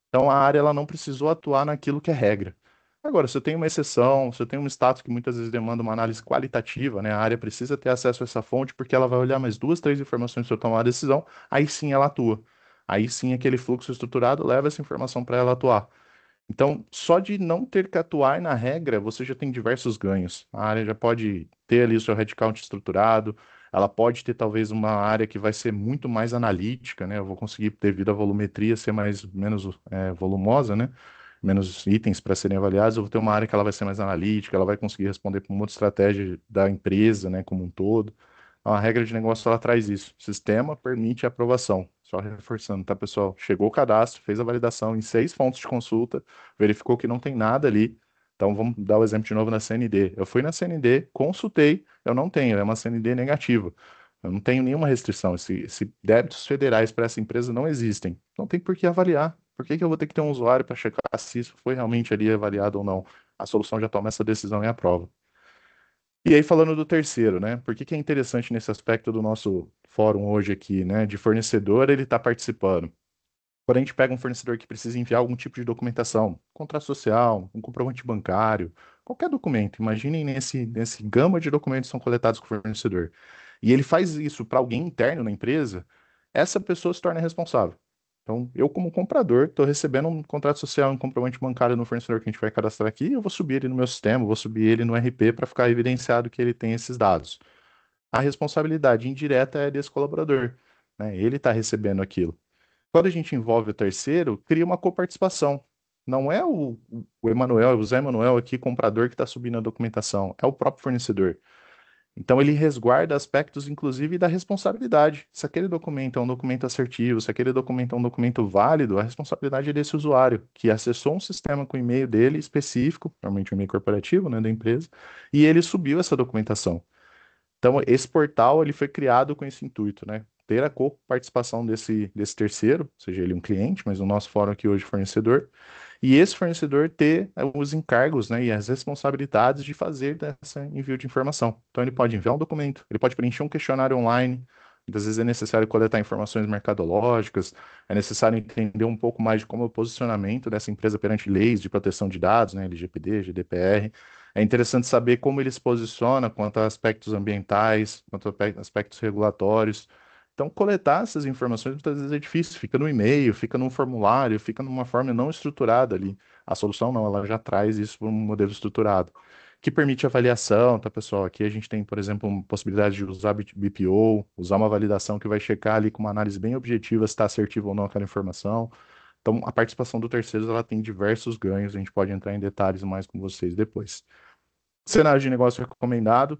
Então a área ela não precisou atuar naquilo que é regra. Agora, se eu tenho uma exceção, se eu tenho um status que muitas vezes demanda uma análise qualitativa, né? A área precisa ter acesso a essa fonte porque ela vai olhar mais duas, três informações para eu tomar a decisão, aí sim ela atua. Aí sim aquele fluxo estruturado leva essa informação para ela atuar. Então, só de não ter que atuar na regra, você já tem diversos ganhos. A área já pode ter ali o seu headcount estruturado, ela pode ter talvez uma área que vai ser muito mais analítica, né? Eu vou conseguir, devido à volumetria, ser menos volumosa, né? Menos itens para serem avaliados. Eu vou ter uma área que ela vai ser mais analítica, ela vai conseguir responder para uma outra estratégia da empresa, né, como um todo. A regra de negócio ela traz isso. O sistema permite a aprovação. Só reforçando, tá, pessoal? Chegou o cadastro, fez a validação em 6 fontes de consulta, verificou que não tem nada ali. Então vamos dar o exemplo de novo na CND. Eu fui na CND, consultei, eu não tenho, é uma CND negativa. Eu não tenho nenhuma restrição. Esse débitos federais para essa empresa não existem. Não tem por que avaliar. Por que que eu vou ter que ter um usuário para checar se isso foi realmente ali avaliado ou não? A solução já toma essa decisão e aprova. E aí, falando do terceiro, né? Por que que é interessante nesse aspecto do nosso fórum hoje aqui, né? De fornecedor, ele está participando. Quando a gente pega um fornecedor que precisa enviar algum tipo de documentação, contrato social, um comprovante bancário, qualquer documento, imaginem nesse gama de documentos que são coletados com o fornecedor. E ele faz isso para alguém interno na empresa, essa pessoa se torna responsável. Então, eu, como comprador, estou recebendo um contrato social, um comprovante bancário no fornecedor que a gente vai cadastrar aqui, eu vou subir ele no meu sistema, vou subir ele no RP para ficar evidenciado que ele tem esses dados. A responsabilidade indireta é desse colaborador, né? Ele está recebendo aquilo. Quando a gente envolve o terceiro, cria uma coparticipação. Não é o Emanuel, o Zé Emanuel aqui, comprador, que está subindo a documentação, é o próprio fornecedor. Então ele resguarda aspectos, inclusive, da responsabilidade. Se aquele documento é um documento assertivo, se aquele documento é um documento válido, a responsabilidade é desse usuário, que acessou um sistema com o e-mail dele específico, normalmente um e-mail corporativo, né, da empresa, e ele subiu essa documentação. Então, esse portal ele foi criado com esse intuito, né? Ter a participação desse terceiro, seja ele um cliente, mas o nosso fórum aqui hoje é fornecedor, e esse fornecedor ter os encargos, né, e as responsabilidades de fazer esse envio de informação. Então, ele pode enviar um documento, ele pode preencher um questionário online, muitas vezes é necessário coletar informações mercadológicas, é necessário entender um pouco mais de como é o posicionamento dessa empresa perante leis de proteção de dados, né, LGPD, GDPR. É interessante saber como ele se posiciona quanto a aspectos ambientais, quanto a aspectos regulatórios. Então, coletar essas informações muitas vezes é difícil, fica no e-mail, fica num formulário, fica numa forma não estruturada ali. A solução não, ela já traz isso para um modelo estruturado, que permite avaliação, tá, pessoal? Aqui a gente tem, por exemplo, uma possibilidade de usar BPO, usar uma validação que vai checar ali com uma análise bem objetiva se está assertiva ou não aquela informação. Então, a participação do terceiro, ela tem diversos ganhos, a gente pode entrar em detalhes mais com vocês depois. Cenário de negócio recomendado.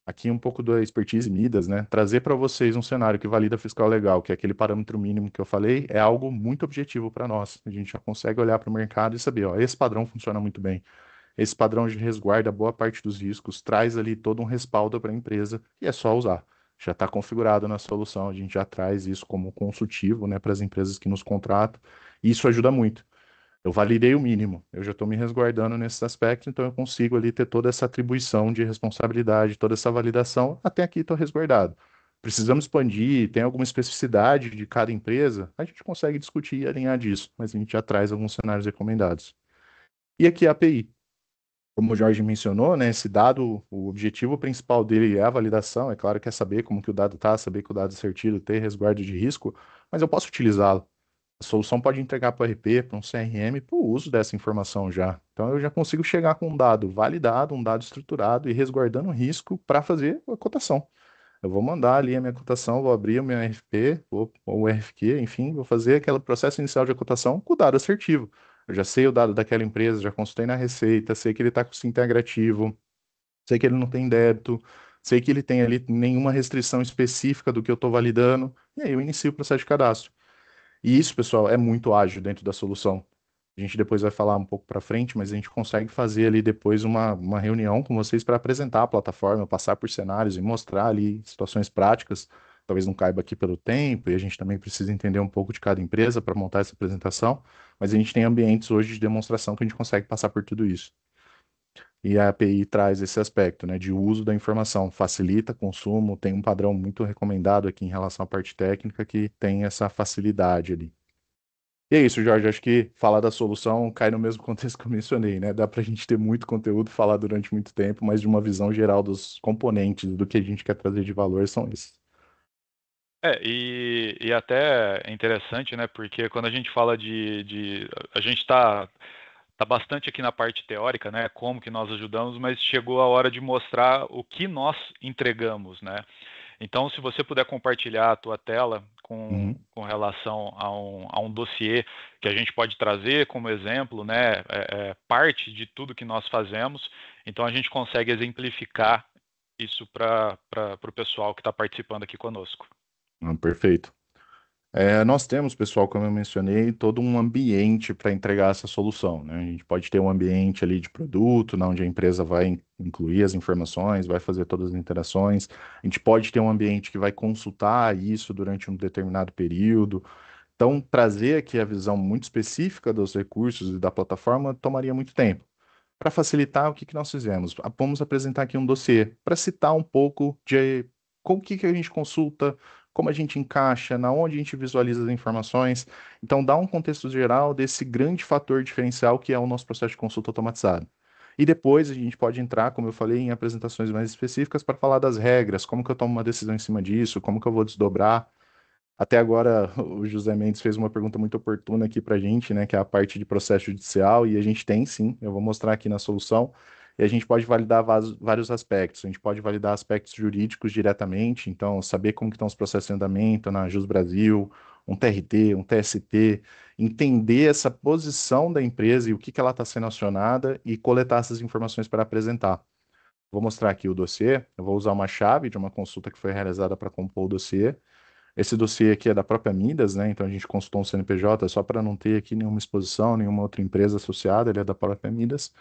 Aqui um pouco da expertise Midas, né? Trazer para vocês um cenário que valida fiscal legal, que é aquele parâmetro mínimo que eu falei, é algo muito objetivo para nós. A gente já consegue olhar para o mercado e saber, ó, esse padrão funciona muito bem. Esse padrão de resguarda boa parte dos riscos, traz ali todo um respaldo para a empresa e é só usar. Já está configurado na solução, a gente já traz isso como consultivo, né, para as empresas que nos contratam, e isso ajuda muito. Eu validei o mínimo, eu já estou me resguardando nesses aspectos, então eu consigo ali ter toda essa atribuição de responsabilidade, toda essa validação, até aqui estou resguardado. Precisamos expandir, tem alguma especificidade de cada empresa, a gente consegue discutir e alinhar disso, mas a gente já traz alguns cenários recomendados. E aqui a API. Como o Jorge mencionou, né, esse dado, o objetivo principal dele é a validação, é claro que é saber como que o dado está, saber que o dado é certeiro, ter resguardo de risco, mas eu posso utilizá-lo. A solução pode entregar para o RP, para um CRM, para o uso dessa informação já. Então eu já consigo chegar com um dado validado, um dado estruturado e resguardando o risco para fazer a cotação. Eu vou mandar ali a minha cotação, vou abrir o meu RFP, ou o RFQ, enfim, vou fazer aquele processo inicial de cotação com o dado assertivo. Eu já sei o dado daquela empresa, já consultei na Receita, sei que ele está com sim integrativo, sei que ele não tem débito, sei que ele tem ali nenhuma restrição específica do que eu estou validando, e aí eu inicio o processo de cadastro. E isso, pessoal, é muito ágil dentro da solução. A gente depois vai falar um pouco para frente, mas a gente consegue fazer ali depois uma reunião com vocês para apresentar a plataforma, passar por cenários e mostrar ali situações práticas. Talvez não caiba aqui pelo tempo, e a gente também precisa entender um pouco de cada empresa para montar essa apresentação, mas a gente tem ambientes hoje de demonstração que a gente consegue passar por tudo isso. E a API traz esse aspecto, né, de uso da informação, facilita consumo, tem um padrão muito recomendado aqui em relação à parte técnica que tem essa facilidade ali. E é isso, Jorge. Acho que falar da solução cai no mesmo contexto que eu mencionei, né? Dá para a gente ter muito conteúdo, falar durante muito tempo, mas de uma visão geral dos componentes, do que a gente quer trazer de valor, são esses. E até é interessante, né? Porque quando a gente fala a gente tá bastante aqui na parte teórica, né? Como que nós ajudamos, mas chegou a hora de mostrar o que nós entregamos, né? Então, se você puder compartilhar a tua tela Uhum. com relação a um dossiê que a gente pode trazer como exemplo, né? Parte de tudo que nós fazemos, então a gente consegue exemplificar isso para o pessoal que está participando aqui conosco. Perfeito. Nós temos, pessoal, como eu mencionei, todo um ambiente para entregar essa solução, né? A gente pode ter um ambiente ali de produto, onde a empresa vai incluir as informações, vai fazer todas as interações. A gente pode ter um ambiente que vai consultar isso durante um determinado período. Então, trazer aqui a visão muito específica dos recursos e da plataforma tomaria muito tempo. Para facilitar, o que que nós fizemos? Vamos apresentar aqui um dossiê para citar um pouco de como que a gente consulta, como a gente encaixa, na onde a gente visualiza as informações. Então, dá um contexto geral desse grande fator diferencial que é o nosso processo de consulta automatizado. E depois a gente pode entrar, como eu falei, em apresentações mais específicas para falar das regras, como que eu tomo uma decisão em cima disso, como que eu vou desdobrar. Até agora, o José Mendes fez uma pergunta muito oportuna aqui para a gente, né, que é a parte de processo judicial, e a gente tem sim, eu vou mostrar aqui na solução, e a gente pode validar vários aspectos. A gente pode validar aspectos jurídicos diretamente, então, saber como que estão os processos em andamento na Jus Brasil, um TRT, um TST, entender essa posição da empresa e o que que ela está sendo acionada e coletar essas informações para apresentar. Vou mostrar aqui o dossiê, eu vou usar uma chave de uma consulta que foi realizada para compor o dossiê, esse dossiê aqui é da própria Midas, né? Então a gente consultou um CNPJ só para não ter aqui nenhuma exposição, nenhuma outra empresa associada, ele é da própria Midas.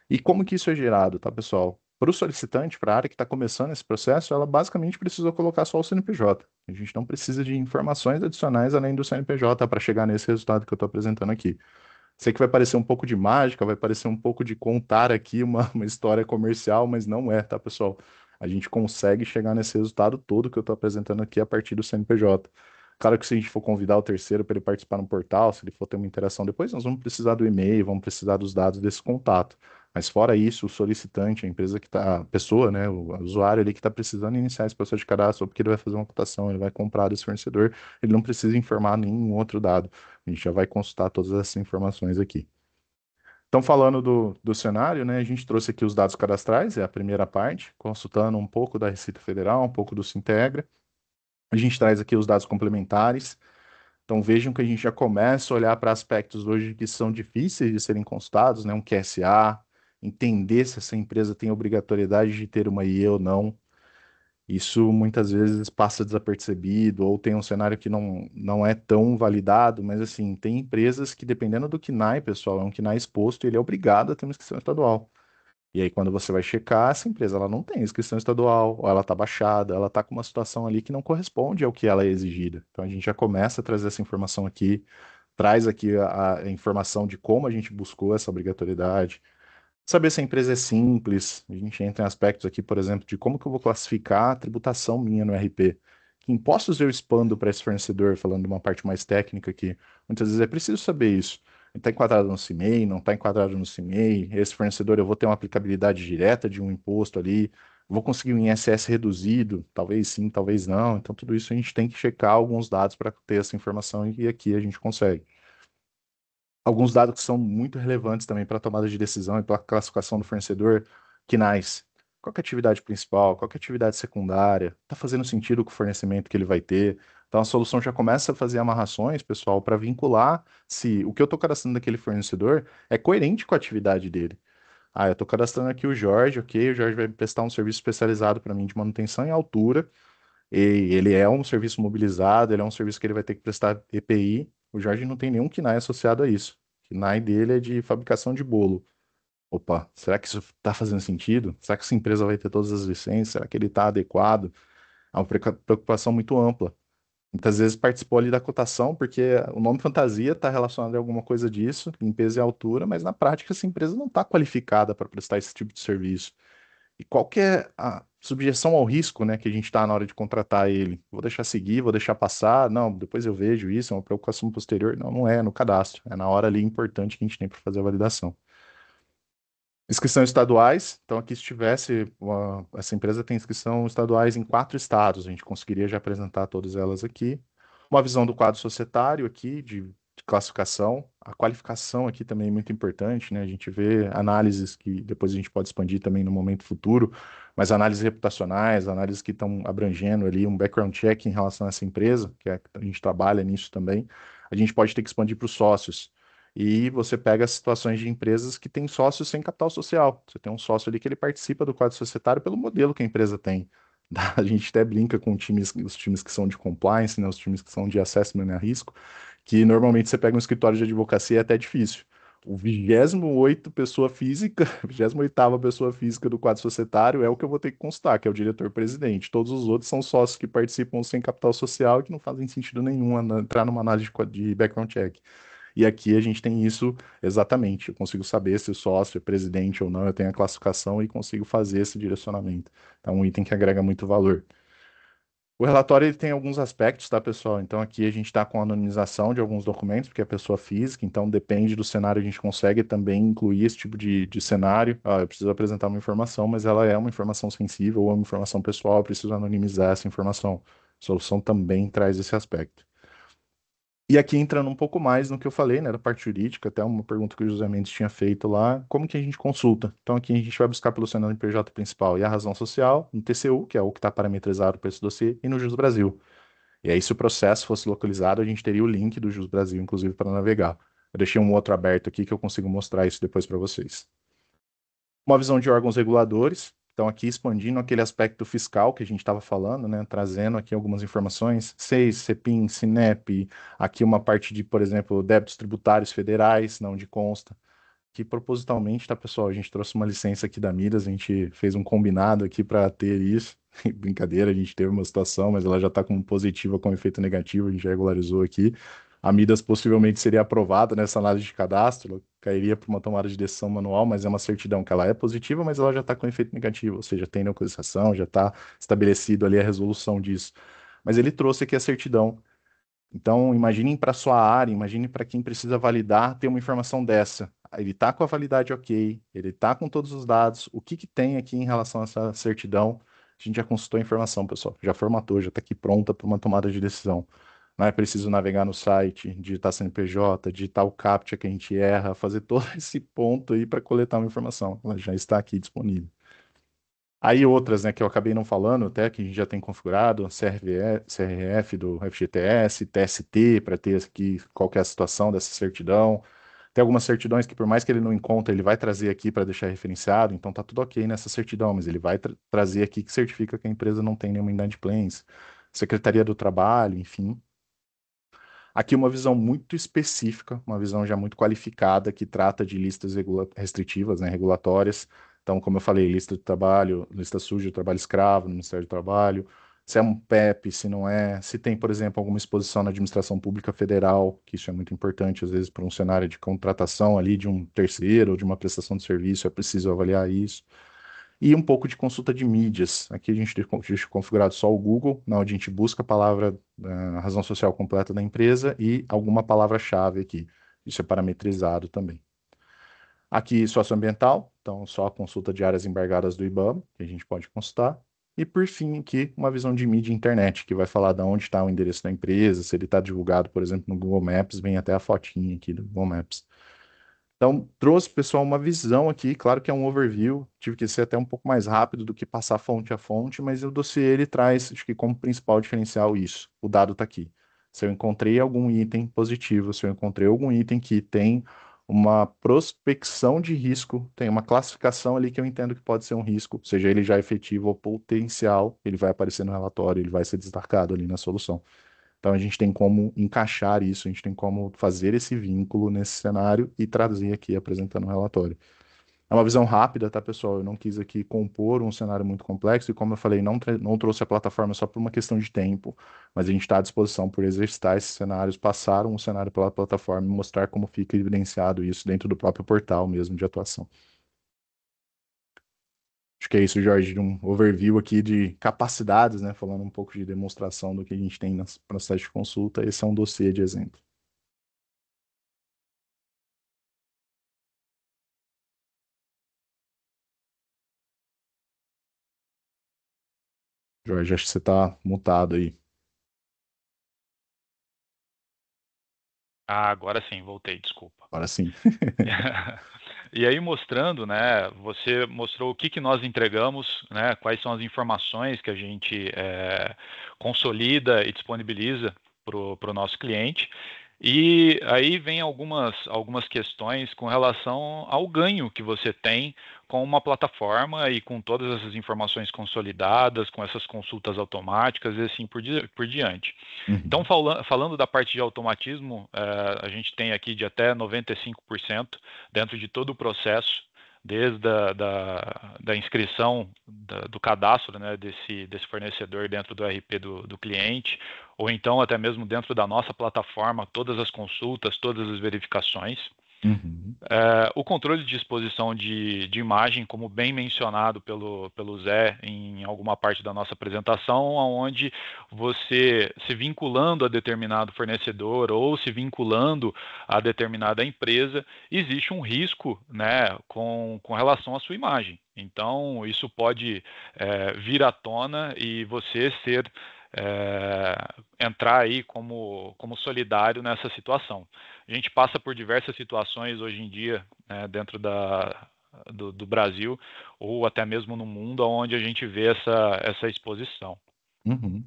E como que isso é gerado, tá, pessoal? para o solicitante, para a área que está começando esse processo, ela basicamente precisa colocar só o CNPJ. A gente não precisa de informações adicionais além do CNPJ para chegar nesse resultado que eu estou apresentando aqui. Sei que vai parecer um pouco de mágica, vai parecer um pouco de contar aqui uma história comercial, mas não é, tá, pessoal? A gente consegue chegar nesse resultado todo que eu estou apresentando aqui a partir do CNPJ. Claro que se a gente for convidar o terceiro para ele participar no portal, se ele for ter uma interação depois, nós vamos precisar do e-mail, vamos precisar dos dados desse contato. Mas fora isso, o solicitante, a empresa que está, a pessoa, né, o usuário ali que está precisando iniciar esse processo de cadastro, ou porque ele vai fazer uma cotação, ele vai comprar desse fornecedor, ele não precisa informar nenhum outro dado. A gente já vai consultar todas essas informações aqui. Então, falando do cenário, né, a gente trouxe aqui os dados cadastrais, é a primeira parte, consultando um pouco da Receita Federal, um pouco do Sintegra. A gente traz aqui os dados complementares. Então, vejam que a gente já começa a olhar para aspectos hoje que são difíceis de serem consultados, né, um QSA, entender se essa empresa tem obrigatoriedade de ter uma IE ou não. Isso muitas vezes passa desapercebido, ou tem um cenário que não é tão validado, mas assim, tem empresas que, dependendo do KNAI, pessoal, é um KNAI exposto, ele é obrigado a ter uma inscrição estadual. E aí, quando você vai checar, essa empresa ela não tem inscrição estadual, ou ela está baixada, ela está com uma situação ali que não corresponde ao que ela é exigida. Então a gente já começa a trazer essa informação aqui, traz aqui a informação de como a gente buscou essa obrigatoriedade. Saber se a empresa é simples, a gente entra em aspectos aqui, por exemplo, de como que eu vou classificar a tributação minha no RP. Que impostos eu expando para esse fornecedor, falando de uma parte mais técnica aqui. Muitas vezes é preciso saber isso. Está enquadrado no CIMEI, não está enquadrado no CIMEI, esse fornecedor eu vou ter uma aplicabilidade direta de um imposto ali, vou conseguir um ISS reduzido, talvez sim, talvez não. Então, tudo isso a gente tem que checar alguns dados para ter essa informação e aqui a gente consegue. Alguns dados que são muito relevantes também para a tomada de decisão e para a classificação do fornecedor, KNAIs. Qual que é a atividade principal? Qual que é a atividade secundária? Está fazendo sentido com o fornecimento que ele vai ter? Então a solução já começa a fazer amarrações, pessoal, para vincular se o que eu estou cadastrando daquele fornecedor é coerente com a atividade dele. Ah, eu estou cadastrando aqui o Jorge, ok, o Jorge vai prestar um serviço especializado para mim de manutenção em altura, e ele é um serviço mobilizado, ele é um serviço que ele vai ter que prestar EPI. O Jorge não tem nenhum KNAI associado a isso. O KNAI dele é de fabricação de bolo. Opa, será que isso está fazendo sentido? Será que essa empresa vai ter todas as licenças? Será que ele está adequado? É uma preocupação muito ampla. Muitas vezes participou ali da cotação, porque o nome fantasia está relacionado a alguma coisa disso, limpeza e altura, mas na prática essa empresa não está qualificada para prestar esse tipo de serviço. E qual que é a subjeção ao risco, né, que a gente está na hora de contratar ele? Vou deixar seguir, vou deixar passar? Não, depois eu vejo isso, é uma preocupação posterior. Não, não é no cadastro. É na hora ali importante que a gente tem para fazer a validação. Inscrições estaduais. Então, aqui se tivesse, essa empresa tem inscrição estaduais em 4 estados, a gente conseguiria já apresentar todas elas aqui. Uma visão do quadro societário aqui, de classificação. A qualificação aqui também é muito importante, né? A gente vê análises que depois a gente pode expandir também no momento futuro, mas análises reputacionais, análises que estão abrangendo ali um background check em relação a essa empresa, que a gente trabalha nisso também. A gente pode ter que expandir para os sócios. E você pega as situações de empresas que têm sócios sem capital social. Você tem um sócio ali que ele participa do quadro societário pelo modelo que a empresa tem. A gente até brinca com os times que são de compliance, né, os times que são de assessment a risco, que normalmente você pega um escritório de advocacia e é até difícil. O 28 pessoa física, 28ª pessoa física do quadro societário é o que eu vou ter que constar, que é o diretor-presidente. Todos os outros são sócios que participam sem capital social e que não fazem sentido nenhum entrar numa análise de background check. E aqui a gente tem isso exatamente. Eu consigo saber se o sócio é presidente ou não, eu tenho a classificação e consigo fazer esse direcionamento. Então, um item que agrega muito valor. O relatório ele tem alguns aspectos, tá, pessoal? Então, aqui a gente está com a anonimização de alguns documentos, porque é pessoa física, então depende do cenário, a gente consegue também incluir esse tipo de cenário. Ah, eu preciso apresentar uma informação, mas ela é uma informação sensível ou uma informação pessoal, eu preciso anonimizar essa informação. A solução também traz esse aspecto. E aqui entrando um pouco mais no que eu falei, né, da parte jurídica, até uma pergunta que o José Mendes tinha feito lá, como que a gente consulta? Então aqui a gente vai buscar pelo CNPJ principal e a razão social, no TCU, que é o que está parametrizado para esse dossiê, e no Jus Brasil. E aí se o processo fosse localizado, a gente teria o link do Jus Brasil, inclusive, para navegar. Eu deixei um outro aberto aqui que eu consigo mostrar isso depois para vocês. Uma visão de órgãos reguladores. Então, aqui expandindo aquele aspecto fiscal que a gente estava falando, né? Trazendo aqui algumas informações. SEIS, CEPIM, SINEP, aqui uma parte de, por exemplo, débitos tributários federais, não onde consta. que propositalmente, tá, pessoal? A gente trouxe uma licença aqui da Midas, a gente fez um combinado aqui para ter isso. Brincadeira, a gente teve uma situação, mas ela já está como positiva com efeito negativo, a gente já regularizou aqui. A Midas possivelmente seria aprovada nessa análise de cadastro, ela cairia para uma tomada de decisão manual, mas é uma certidão que ela é positiva, mas ela já está com efeito negativo, ou seja, tem negociação, já está estabelecido ali a resolução disso. Mas ele trouxe aqui a certidão. Então, imaginem para sua área, imagine para quem precisa validar ter uma informação dessa. Ele está com a validade ok, ele está com todos os dados. O que que tem aqui em relação a essa certidão? A gente já consultou a informação, pessoal, já formatou, já está aqui pronta para uma tomada de decisão. Não é preciso navegar no site, digitar CNPJ, digitar o CAPTCHA que a gente erra, fazer todo esse ponto aí para coletar uma informação. Ela já está aqui disponível. Aí outras, né, que eu acabei não falando, até que a gente já tem configurado, CRF do FGTS, TST, para ter aqui qual que é a situação dessa certidão. Tem algumas certidões que, por mais que ele não encontre, ele vai trazer aqui para deixar referenciado, então tá tudo ok nessa certidão, mas ele vai trazer aqui que certifica que a empresa não tem nenhuma inadimplência. Secretaria do Trabalho, enfim. Aqui uma visão muito específica, uma visão já muito qualificada, que trata de listas restritivas, né, regulatórias. Então, como eu falei, lista de trabalho, lista suja de trabalho escravo no Ministério do Trabalho, se é um PEP, se não é, se tem, por exemplo, alguma exposição na administração pública federal, que isso é muito importante, às vezes, para um cenário de contratação ali de um terceiro ou de uma prestação de serviço, é preciso avaliar isso. E um pouco de consulta de mídias. Aqui a gente deixa configurado só o Google, onde a gente busca a palavra, a razão social completa da empresa e alguma palavra-chave aqui. Isso é parametrizado também. Aqui, socioambiental, então só a consulta de áreas embargadas do IBAMA, que a gente pode consultar. E por fim, aqui, uma visão de mídia e internet, que vai falar de onde está o endereço da empresa, se ele está divulgado, por exemplo, no Google Maps, vem até a fotinha aqui do Google Maps. Então, trouxe, pessoal, uma visão aqui, claro que é um overview, tive que ser até um pouco mais rápido do que passar fonte a fonte, mas o dossiê ele traz, acho que como principal diferencial isso, o dado está aqui. Se eu encontrei algum item positivo, se eu encontrei algum item que tem uma prospecção de risco, tem uma classificação ali que eu entendo que pode ser um risco, seja ele já efetivo ou potencial, ele vai aparecer no relatório, ele vai ser destacado ali na solução. Então a gente tem como encaixar isso, a gente tem como fazer esse vínculo nesse cenário e trazer aqui apresentando o relatório. É uma visão rápida, tá, pessoal? Eu não quis aqui compor um cenário muito complexo e, como eu falei, não trouxe a plataforma só por uma questão de tempo, mas a gente está à disposição por exercitar esses cenários, passar um cenário pela plataforma e mostrar como fica evidenciado isso dentro do próprio portal mesmo de atuação. Acho que é isso, Jorge, de um overview aqui de capacidades, né? Falando um pouco de demonstração do que a gente tem no processo de consulta. Esse é um dossiê de exemplo. Jorge, acho que você está mutado aí. Ah, agora sim, voltei, desculpa. Agora sim. E aí mostrando, né, você mostrou o que que nós entregamos, né, quais são as informações que a gente consolida e disponibiliza para o nosso cliente. E aí vem algumas questões com relação ao ganho que você tem com uma plataforma e com todas essas informações consolidadas, com essas consultas automáticas e assim por diante. Então, Uhum, falando da parte de automatismo, a gente tem aqui de até 95% dentro de todo o processo, desde da inscrição do cadastro, né, desse fornecedor dentro do RP do cliente, ou então até mesmo dentro da nossa plataforma, todas as consultas, todas as verificações. uhum, O controle de exposição de imagem, como bem mencionado pelo Zé em alguma parte da nossa apresentação, onde você se vinculando a determinado fornecedor ou se vinculando a determinada empresa, existe um risco, né, com relação à sua imagem. Então, isso pode vir à tona e você entrar aí como solidário nessa situação. A gente passa por diversas situações hoje em dia, né, dentro do Brasil ou até mesmo no mundo, onde a gente vê essa exposição. uhum,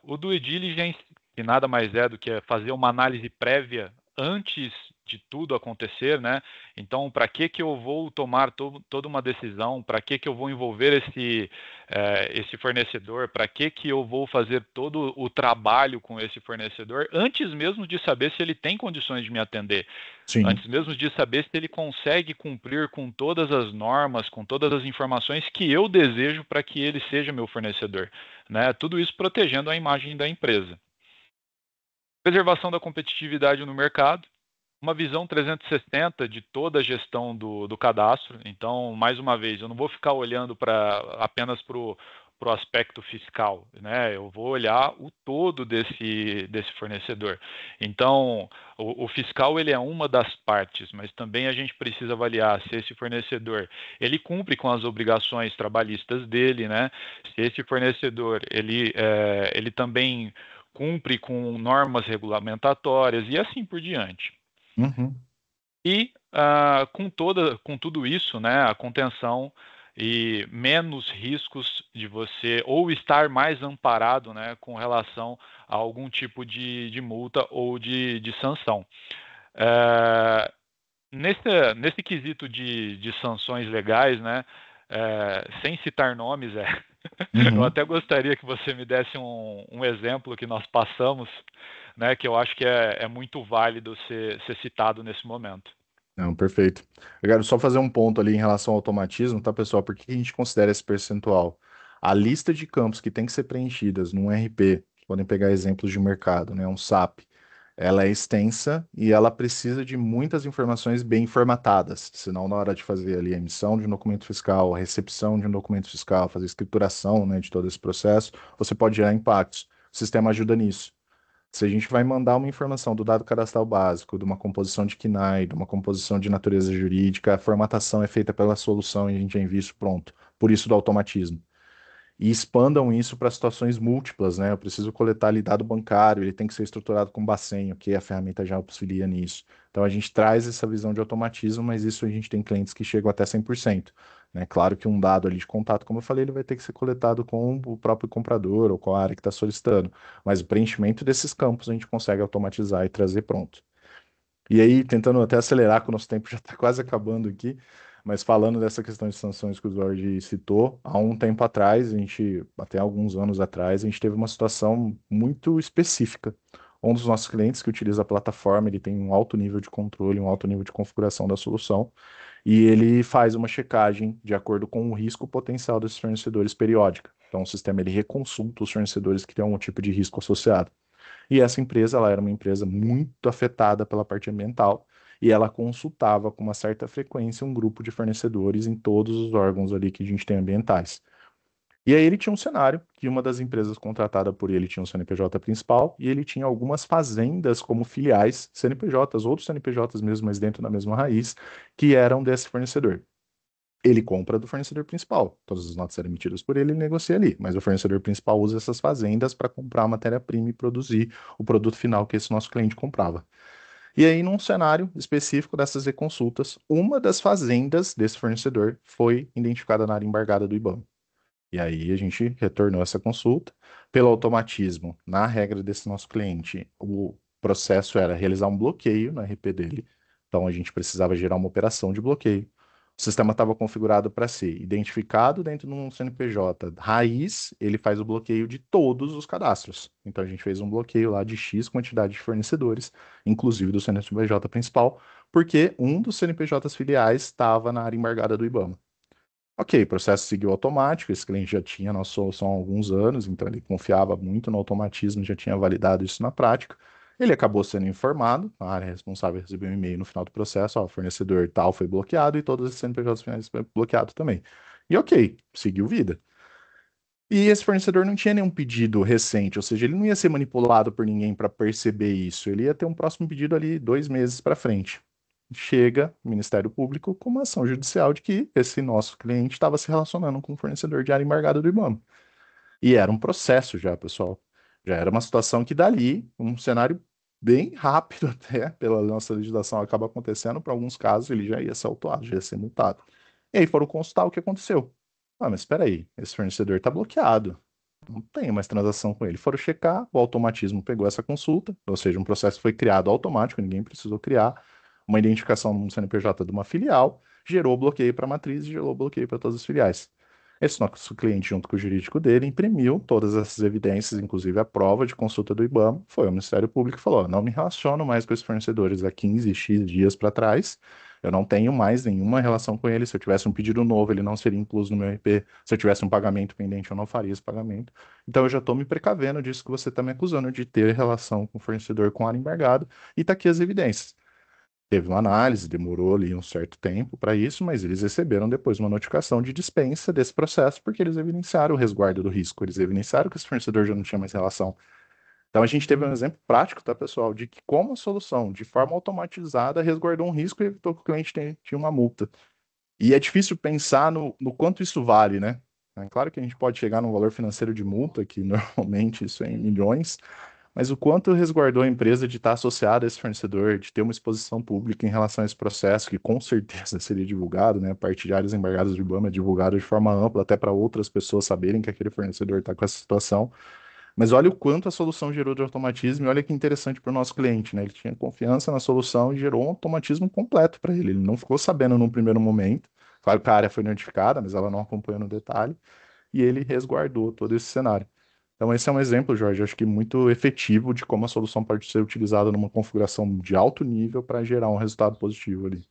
O due diligence, que nada mais é do que fazer uma análise prévia antes de tudo acontecer, né? Então, para que eu vou tomar toda uma decisão? Para que eu vou envolver esse fornecedor? Para que eu vou fazer todo o trabalho com esse fornecedor antes mesmo de saber se ele tem condições de me atender? Sim. Antes mesmo de saber se ele consegue cumprir com todas as normas, com todas as informações que eu desejo para que ele seja meu fornecedor, né? Tudo isso protegendo a imagem da empresa. Preservação da competitividade no mercado, uma visão 360 de toda a gestão do cadastro. Então, mais uma vez, eu não vou ficar olhando apenas para o aspecto fiscal, né? Eu vou olhar o todo desse fornecedor. Então, o fiscal ele é uma das partes, mas também a gente precisa avaliar se esse fornecedor ele cumpre com as obrigações trabalhistas dele, né? Se esse fornecedor ele também cumpre com normas regulamentatórias e assim por diante. Uhum. E com tudo isso, né, a contenção e menos riscos de você ou estar mais amparado, né, com relação a algum tipo de multa ou de sanção. É, nesse quesito de sanções legais, né, sem citar nomes, eu Uhum. até gostaria que você me desse um exemplo que nós passamos, né, que eu acho que é muito válido ser citado nesse momento. Não, perfeito. Eu quero só fazer um ponto ali em relação ao automatismo, tá, pessoal? Por que a gente considera esse percentual? A lista de campos que tem que ser preenchidas num RP, podem pegar exemplos de mercado, né? Um SAP, ela é extensa e ela precisa de muitas informações bem formatadas, senão na hora de fazer ali a emissão de um documento fiscal, a recepção de um documento fiscal, fazer a escrituração, né, de todo esse processo, você pode gerar impactos. O sistema ajuda nisso. Se a gente vai mandar uma informação do dado cadastral básico, de uma composição de KNAI, de uma composição de natureza jurídica, a formatação é feita pela solução e a gente já envia isso pronto. Por isso do automatismo. E expandam isso para situações múltiplas, né? Eu preciso coletar ali dado bancário, ele tem que ser estruturado com Bacen, que a ferramenta já auxilia nisso. Então a gente traz essa visão de automatismo, mas isso a gente tem clientes que chegam até 100%. Né? Claro que um dado ali de contato, como eu falei, ele vai ter que ser coletado com o próprio comprador ou com a área que está solicitando. Mas o preenchimento desses campos a gente consegue automatizar e trazer pronto. E aí, tentando até acelerar, que o nosso tempo já está quase acabando aqui, mas falando dessa questão de sanções que o Jorge citou, há um tempo atrás, até alguns anos atrás, a gente teve uma situação muito específica. Um dos nossos clientes que utiliza a plataforma, ele tem um alto nível de controle, um alto nível de configuração da solução, e ele faz uma checagem de acordo com o risco potencial desses fornecedores periódica. Então, o sistema ele reconsulta os fornecedores que têm algum tipo de risco associado. E essa empresa, ela era uma empresa muito afetada pela parte ambiental e ela consultava com uma certa frequência um grupo de fornecedores em todos os órgãos ali que a gente tem ambientais. E aí ele tinha um cenário que uma das empresas contratada por ele tinha um CNPJ principal e ele tinha algumas fazendas como filiais CNPJs, outros CNPJs mesmo, mas dentro da mesma raiz, que eram desse fornecedor. Ele compra do fornecedor principal. Todas as notas eram emitidas por ele, ele negocia ali. Mas o fornecedor principal usa essas fazendas para comprar a matéria-prima e produzir o produto final que esse nosso cliente comprava. E aí, num cenário específico dessas reconsultas, uma das fazendas desse fornecedor foi identificada na área embargada do IBAMA. E aí a gente retornou essa consulta. Pelo automatismo, na regra desse nosso cliente, o processo era realizar um bloqueio no RP dele. Então a gente precisava gerar uma operação de bloqueio. O sistema estava configurado para ser identificado dentro de um CNPJ raiz, ele faz o bloqueio de todos os cadastros. Então a gente fez um bloqueio lá de X quantidade de fornecedores, inclusive do CNPJ principal, porque um dos CNPJs filiais estava na área embargada do IBAMA. Ok, o processo seguiu automático, esse cliente já tinha nossa solução há alguns anos, então ele confiava muito no automatismo, já tinha validado isso na prática. Ele acabou sendo informado, a área responsável recebeu um e-mail no final do processo, ó, o fornecedor tal foi bloqueado e todos os CNPJs finais foram bloqueados também. E ok, seguiu vida. E esse fornecedor não tinha nenhum pedido recente, ou seja, ele não ia ser manipulado por ninguém para perceber isso, ele ia ter um próximo pedido ali 2 meses para frente. Chega o Ministério Público com uma ação judicial de que esse nosso cliente estava se relacionando com um fornecedor de área embargada do IBAMA. E era um processo já, pessoal. Já era uma situação que dali, um cenário bem rápido até, pela nossa legislação, acaba acontecendo, para alguns casos ele já ia ser autuado, já ia ser multado. E aí foram consultar o que aconteceu. Ah, mas espera aí, esse fornecedor está bloqueado. Não tem mais transação com ele. Foram checar, o automatismo pegou essa consulta, ou seja, um processo foi criado automático, ninguém precisou criar. uma identificação no CNPJ de uma filial, gerou bloqueio para a matriz e gerou bloqueio para todas as filiais. Esse nosso cliente, junto com o jurídico dele, imprimiu todas essas evidências, inclusive a prova de consulta do IBAMA, foi ao Ministério Público e falou: não me relaciono mais com esses fornecedores há 15 X dias para trás, eu não tenho mais nenhuma relação com ele. Se eu tivesse um pedido novo, ele não seria incluso no meu IP. Se eu tivesse um pagamento pendente, eu não faria esse pagamento. Então eu já estou me precavendo disso que você está me acusando de ter relação com o fornecedor com área embargado, e está aqui as evidências. Teve uma análise, demorou ali um certo tempo para isso, mas eles receberam depois uma notificação de dispensa desse processo, porque eles evidenciaram o resguardo do risco, eles evidenciaram que esse fornecedor já não tinha mais relação. Então a gente teve um exemplo prático, tá, pessoal, de que como a solução, de forma automatizada, resguardou um risco e evitou que o cliente tinha uma multa. E é difícil pensar no quanto isso vale, né? É claro que a gente pode chegar num valor financeiro de multa, que normalmente isso é em milhões, mas o quanto resguardou a empresa de estar associada a esse fornecedor, de ter uma exposição pública em relação a esse processo, que com certeza seria divulgado, né? A partir de áreas embargadas de IBAMA é divulgado de forma ampla, até para outras pessoas saberem que aquele fornecedor está com essa situação. Mas olha o quanto a solução gerou de automatismo e olha que interessante para o nosso cliente, né? Ele tinha confiança na solução e gerou um automatismo completo para ele. Ele não ficou sabendo num primeiro momento. Claro que a área foi notificada, mas ela não acompanhou no detalhe e ele resguardou todo esse cenário. Então, esse é um exemplo, Jorge, acho que muito efetivo de como a solução pode ser utilizada numa configuração de alto nível para gerar um resultado positivo ali.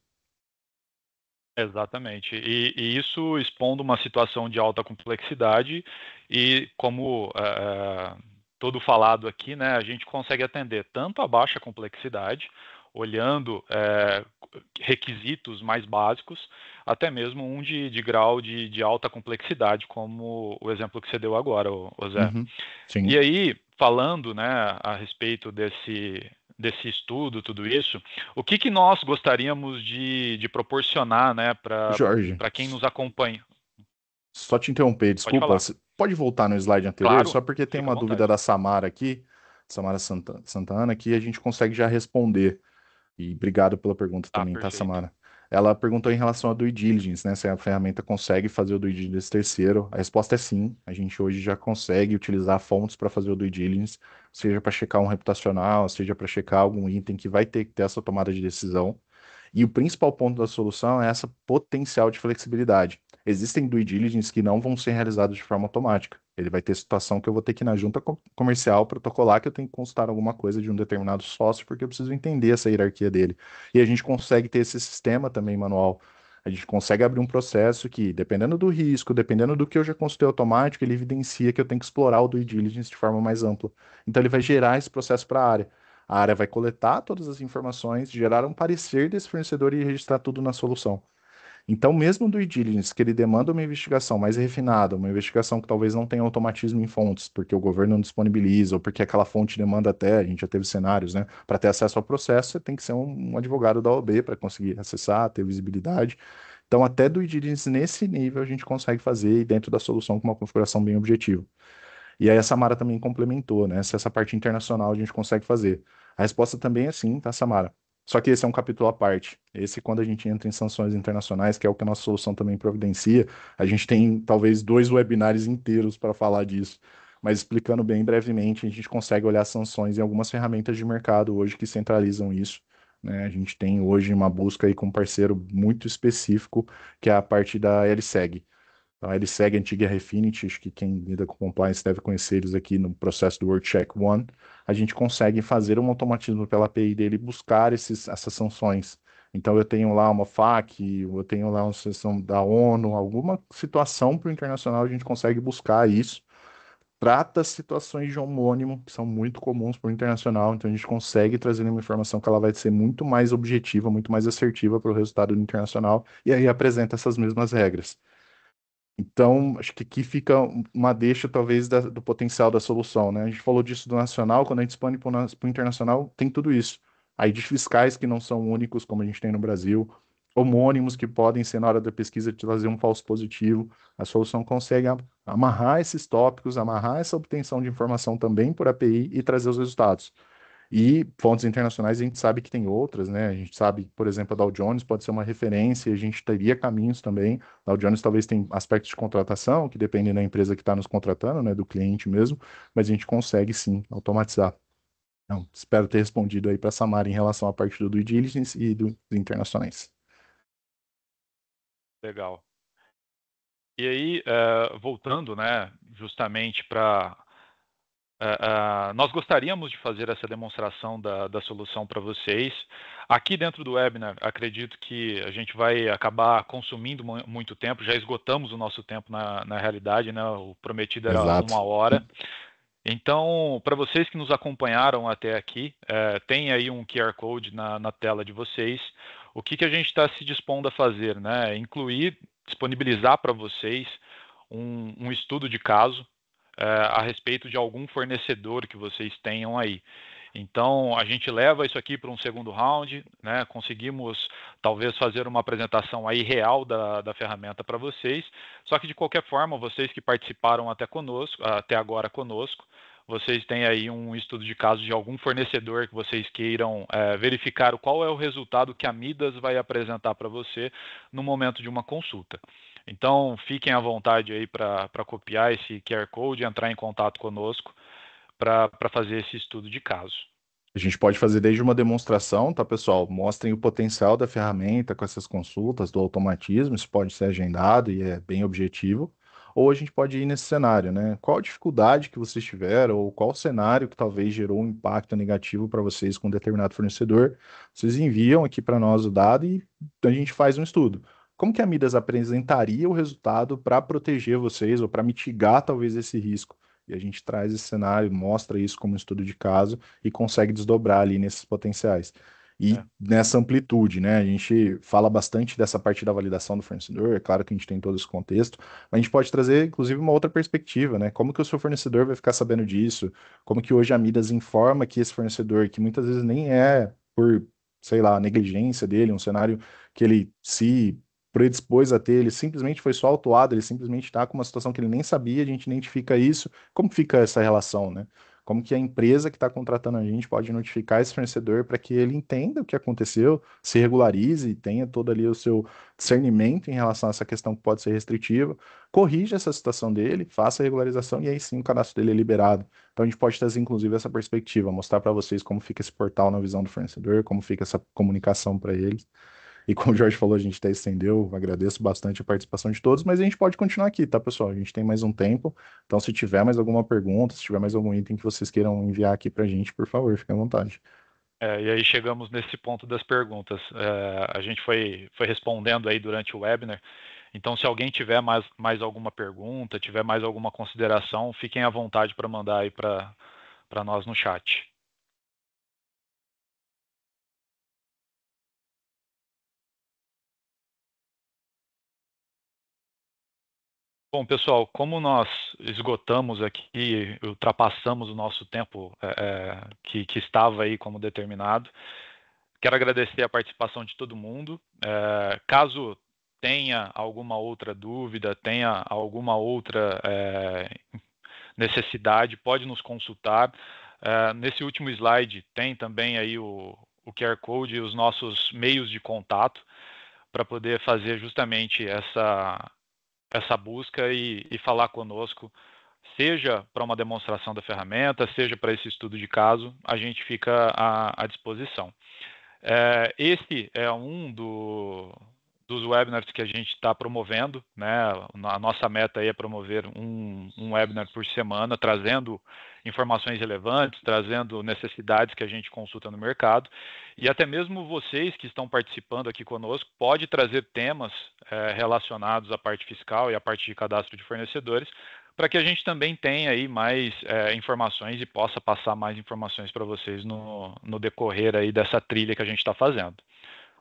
Exatamente. E isso expondo uma situação de alta complexidade e como todo falado aqui, né, a gente consegue atender tanto a baixa complexidade, olhando requisitos mais básicos, até mesmo um de grau de alta complexidade, como o exemplo que você deu agora, o Zé. Uhum. E Sim. aí, falando, né, a respeito desse estudo, tudo isso, o que que nós gostaríamos de proporcionar, né, Jorge, para quem nos acompanha? só te interromper, Pode desculpa. falar. Você pode voltar no slide anterior, Claro, só porque tem fica à uma dúvida vontade. da Samara aqui, Samara Santana, que a gente consegue já responder. E obrigado pela pergunta Tá, também, tá, perfeito. Samara? Ela perguntou em relação ao due diligence, né? Se a ferramenta consegue fazer o due diligence terceiro. A resposta é sim. A gente hoje já consegue utilizar fontes para fazer o due diligence, seja para checar um reputacional, seja para checar algum item que vai ter que ter essa tomada de decisão. E o principal ponto da solução é essa potencial de flexibilidade. Existem due diligence que não vão ser realizados de forma automática. Ele vai ter situação que eu vou ter que ir na junta comercial protocolar que eu tenho que consultar alguma coisa de um determinado sócio, porque eu preciso entender essa hierarquia dele. E a gente consegue ter esse sistema também manual. A gente consegue abrir um processo que, dependendo do risco, dependendo do que eu já consultei automático, ele evidencia que eu tenho que explorar o due diligence de forma mais ampla. Então, ele vai gerar esse processo para a área. A área vai coletar todas as informações, gerar um parecer desse fornecedor e registrar tudo na solução. Então, mesmo do due diligence, que ele demanda uma investigação mais refinada, uma investigação que talvez não tenha automatismo em fontes, porque o governo não disponibiliza, ou porque aquela fonte demanda até, a gente já teve cenários, né? Para ter acesso ao processo, você tem que ser um advogado da OAB para conseguir acessar, ter visibilidade. Então, até do due diligence nesse nível a gente consegue fazer e dentro da solução com uma configuração bem objetiva. E aí a Samara também complementou, né? Se essa parte internacional a gente consegue fazer. A resposta também é sim, tá, Samara? Só que esse é um capítulo à parte. Esse, quando a gente entra em sanções internacionais, que é o que a nossa solução também providencia, a gente tem talvez 2 webinários inteiros para falar disso. Mas explicando bem brevemente, a gente consegue olhar sanções em algumas ferramentas de mercado hoje que centralizam isso. Né? A gente tem hoje uma busca aí com um parceiro muito específico, que é a parte da LSEG. Tá? Ele segue a antiga Refinity, acho que quem lida com compliance deve conhecer eles aqui no processo do World Check One. A gente consegue fazer um automatismo pela API dele buscar essas sanções. Então eu tenho lá uma FAQ, eu tenho lá uma sessão da ONU, alguma situação para o internacional, a gente consegue buscar isso. Trata situações de homônimo, que são muito comuns para o internacional, então a gente consegue trazer uma informação que ela vai ser muito mais objetiva, muito mais assertiva para o resultado do internacional, e aí apresenta essas mesmas regras. Então, acho que aqui fica uma deixa, talvez, do potencial da solução, né? A gente falou disso do nacional, quando a gente expande para o internacional, tem tudo isso. Aí, de fiscais que não são únicos, como a gente tem no Brasil, homônimos que podem ser, na hora da pesquisa, trazer um falso positivo. A solução consegue amarrar esses tópicos, amarrar essa obtenção de informação também por API e trazer os resultados. E fontes internacionais a gente sabe que tem outras, né? A gente sabe, por exemplo, a Dow Jones pode ser uma referência, a gente teria caminhos também. A Dow Jones talvez tem aspectos de contratação que dependem da empresa que está nos contratando, né? Do cliente mesmo, mas a gente consegue sim automatizar. Não, espero ter respondido aí para a Samara em relação à parte do due diligence e dos internacionais. Legal. E aí, voltando, né, justamente para nós gostaríamos de fazer essa demonstração da solução para vocês. Aqui dentro do webinar, acredito que a gente vai acabar consumindo muito tempo, já esgotamos o nosso tempo na realidade, né? O prometido era Exato. 1 hora. Então, para vocês que nos acompanharam até aqui, tem aí um QR Code na tela de vocês. O que a gente está se dispondo a fazer, né? Incluir, disponibilizar para vocês um estudo de caso a respeito de algum fornecedor que vocês tenham aí. Então, a gente leva isso aqui para um segundo round, né? Conseguimos talvez fazer uma apresentação aí real da ferramenta para vocês. Só que de qualquer forma, vocês que participaram até agora conosco, vocês têm aí um estudo de caso de algum fornecedor que vocês queiram verificar qual é o resultado que a Midas vai apresentar para você no momento de uma consulta. Então, fiquem à vontade aí para copiar esse QR Code e entrar em contato conosco para fazer esse estudo de caso. A gente pode fazer desde uma demonstração, tá, pessoal? Mostrem o potencial da ferramenta com essas consultas, do automatismo, isso pode ser agendado e é bem objetivo. Ou a gente pode ir nesse cenário, né? Qual a dificuldade que vocês tiveram, ou qual cenário que talvez gerou um impacto negativo para vocês com um determinado fornecedor? Vocês enviam aqui para nós o dado e a gente faz um estudo. Como que a Midas apresentaria o resultado para proteger vocês ou para mitigar talvez esse risco? E a gente traz esse cenário, mostra isso como um estudo de caso e consegue desdobrar ali nesses potenciais. E É, nessa amplitude, né? A gente fala bastante dessa parte da validação do fornecedor, é claro que a gente tem todo esse contexto, mas a gente pode trazer, inclusive, uma outra perspectiva, né? Como que o seu fornecedor vai ficar sabendo disso? Como que hoje a Midas informa que esse fornecedor, que muitas vezes nem é por, sei lá, negligência dele, um cenário que ele se predispôs a ter, ele simplesmente foi só autuado, ele simplesmente está com uma situação que ele nem sabia, a gente identifica isso. Como que fica essa relação, né? Como que a empresa que está contratando a gente pode notificar esse fornecedor para que ele entenda o que aconteceu, se regularize, tenha todo ali o seu discernimento em relação a essa questão que pode ser restritiva, corrija essa situação dele, faça a regularização e aí sim o cadastro dele é liberado. Então a gente pode trazer inclusive essa perspectiva, mostrar para vocês como fica esse portal na visão do fornecedor, como fica essa comunicação para eles. E como o Jorge falou, a gente até estendeu, agradeço bastante a participação de todos, mas a gente pode continuar aqui, tá, pessoal? A gente tem mais um tempo, então se tiver mais alguma pergunta, se tiver mais algum item que vocês queiram enviar aqui pra gente, por favor, fiquem à vontade. e aí chegamos nesse ponto das perguntas. A gente foi respondendo aí durante o webinar. Então, se alguém tiver mais alguma pergunta, tiver mais alguma consideração, fiquem à vontade para mandar aí para nós no chat. Bom, pessoal, como nós esgotamos aqui, ultrapassamos o nosso tempo que estava aí como determinado, quero agradecer a participação de todo mundo. Caso tenha alguma outra dúvida, tenha alguma outra necessidade, pode nos consultar. Nesse último slide tem também aí o QR Code e os nossos meios de contato para poder fazer justamente essa busca e falar conosco, seja para uma demonstração da ferramenta, seja para esse estudo de caso, a gente fica à disposição. Esse é um dos webinars que a gente está promovendo, né? A nossa meta aí é promover um webinar por semana, trazendo informações relevantes, trazendo necessidades que a gente consulta no mercado, e até mesmo vocês que estão participando aqui conosco, pode trazer temas relacionados à parte fiscal e à parte de cadastro de fornecedores, para que a gente também tenha aí mais informações e possa passar mais informações para vocês no decorrer aí dessa trilha que a gente está fazendo.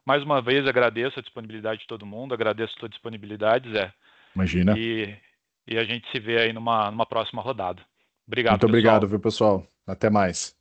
Mais uma vez, agradeço a disponibilidade de todo mundo, agradeço a sua disponibilidade, Zé, Imagina. e, e a gente se vê aí numa próxima rodada. Obrigado, Muito obrigado, pessoal. viu, pessoal? Até mais.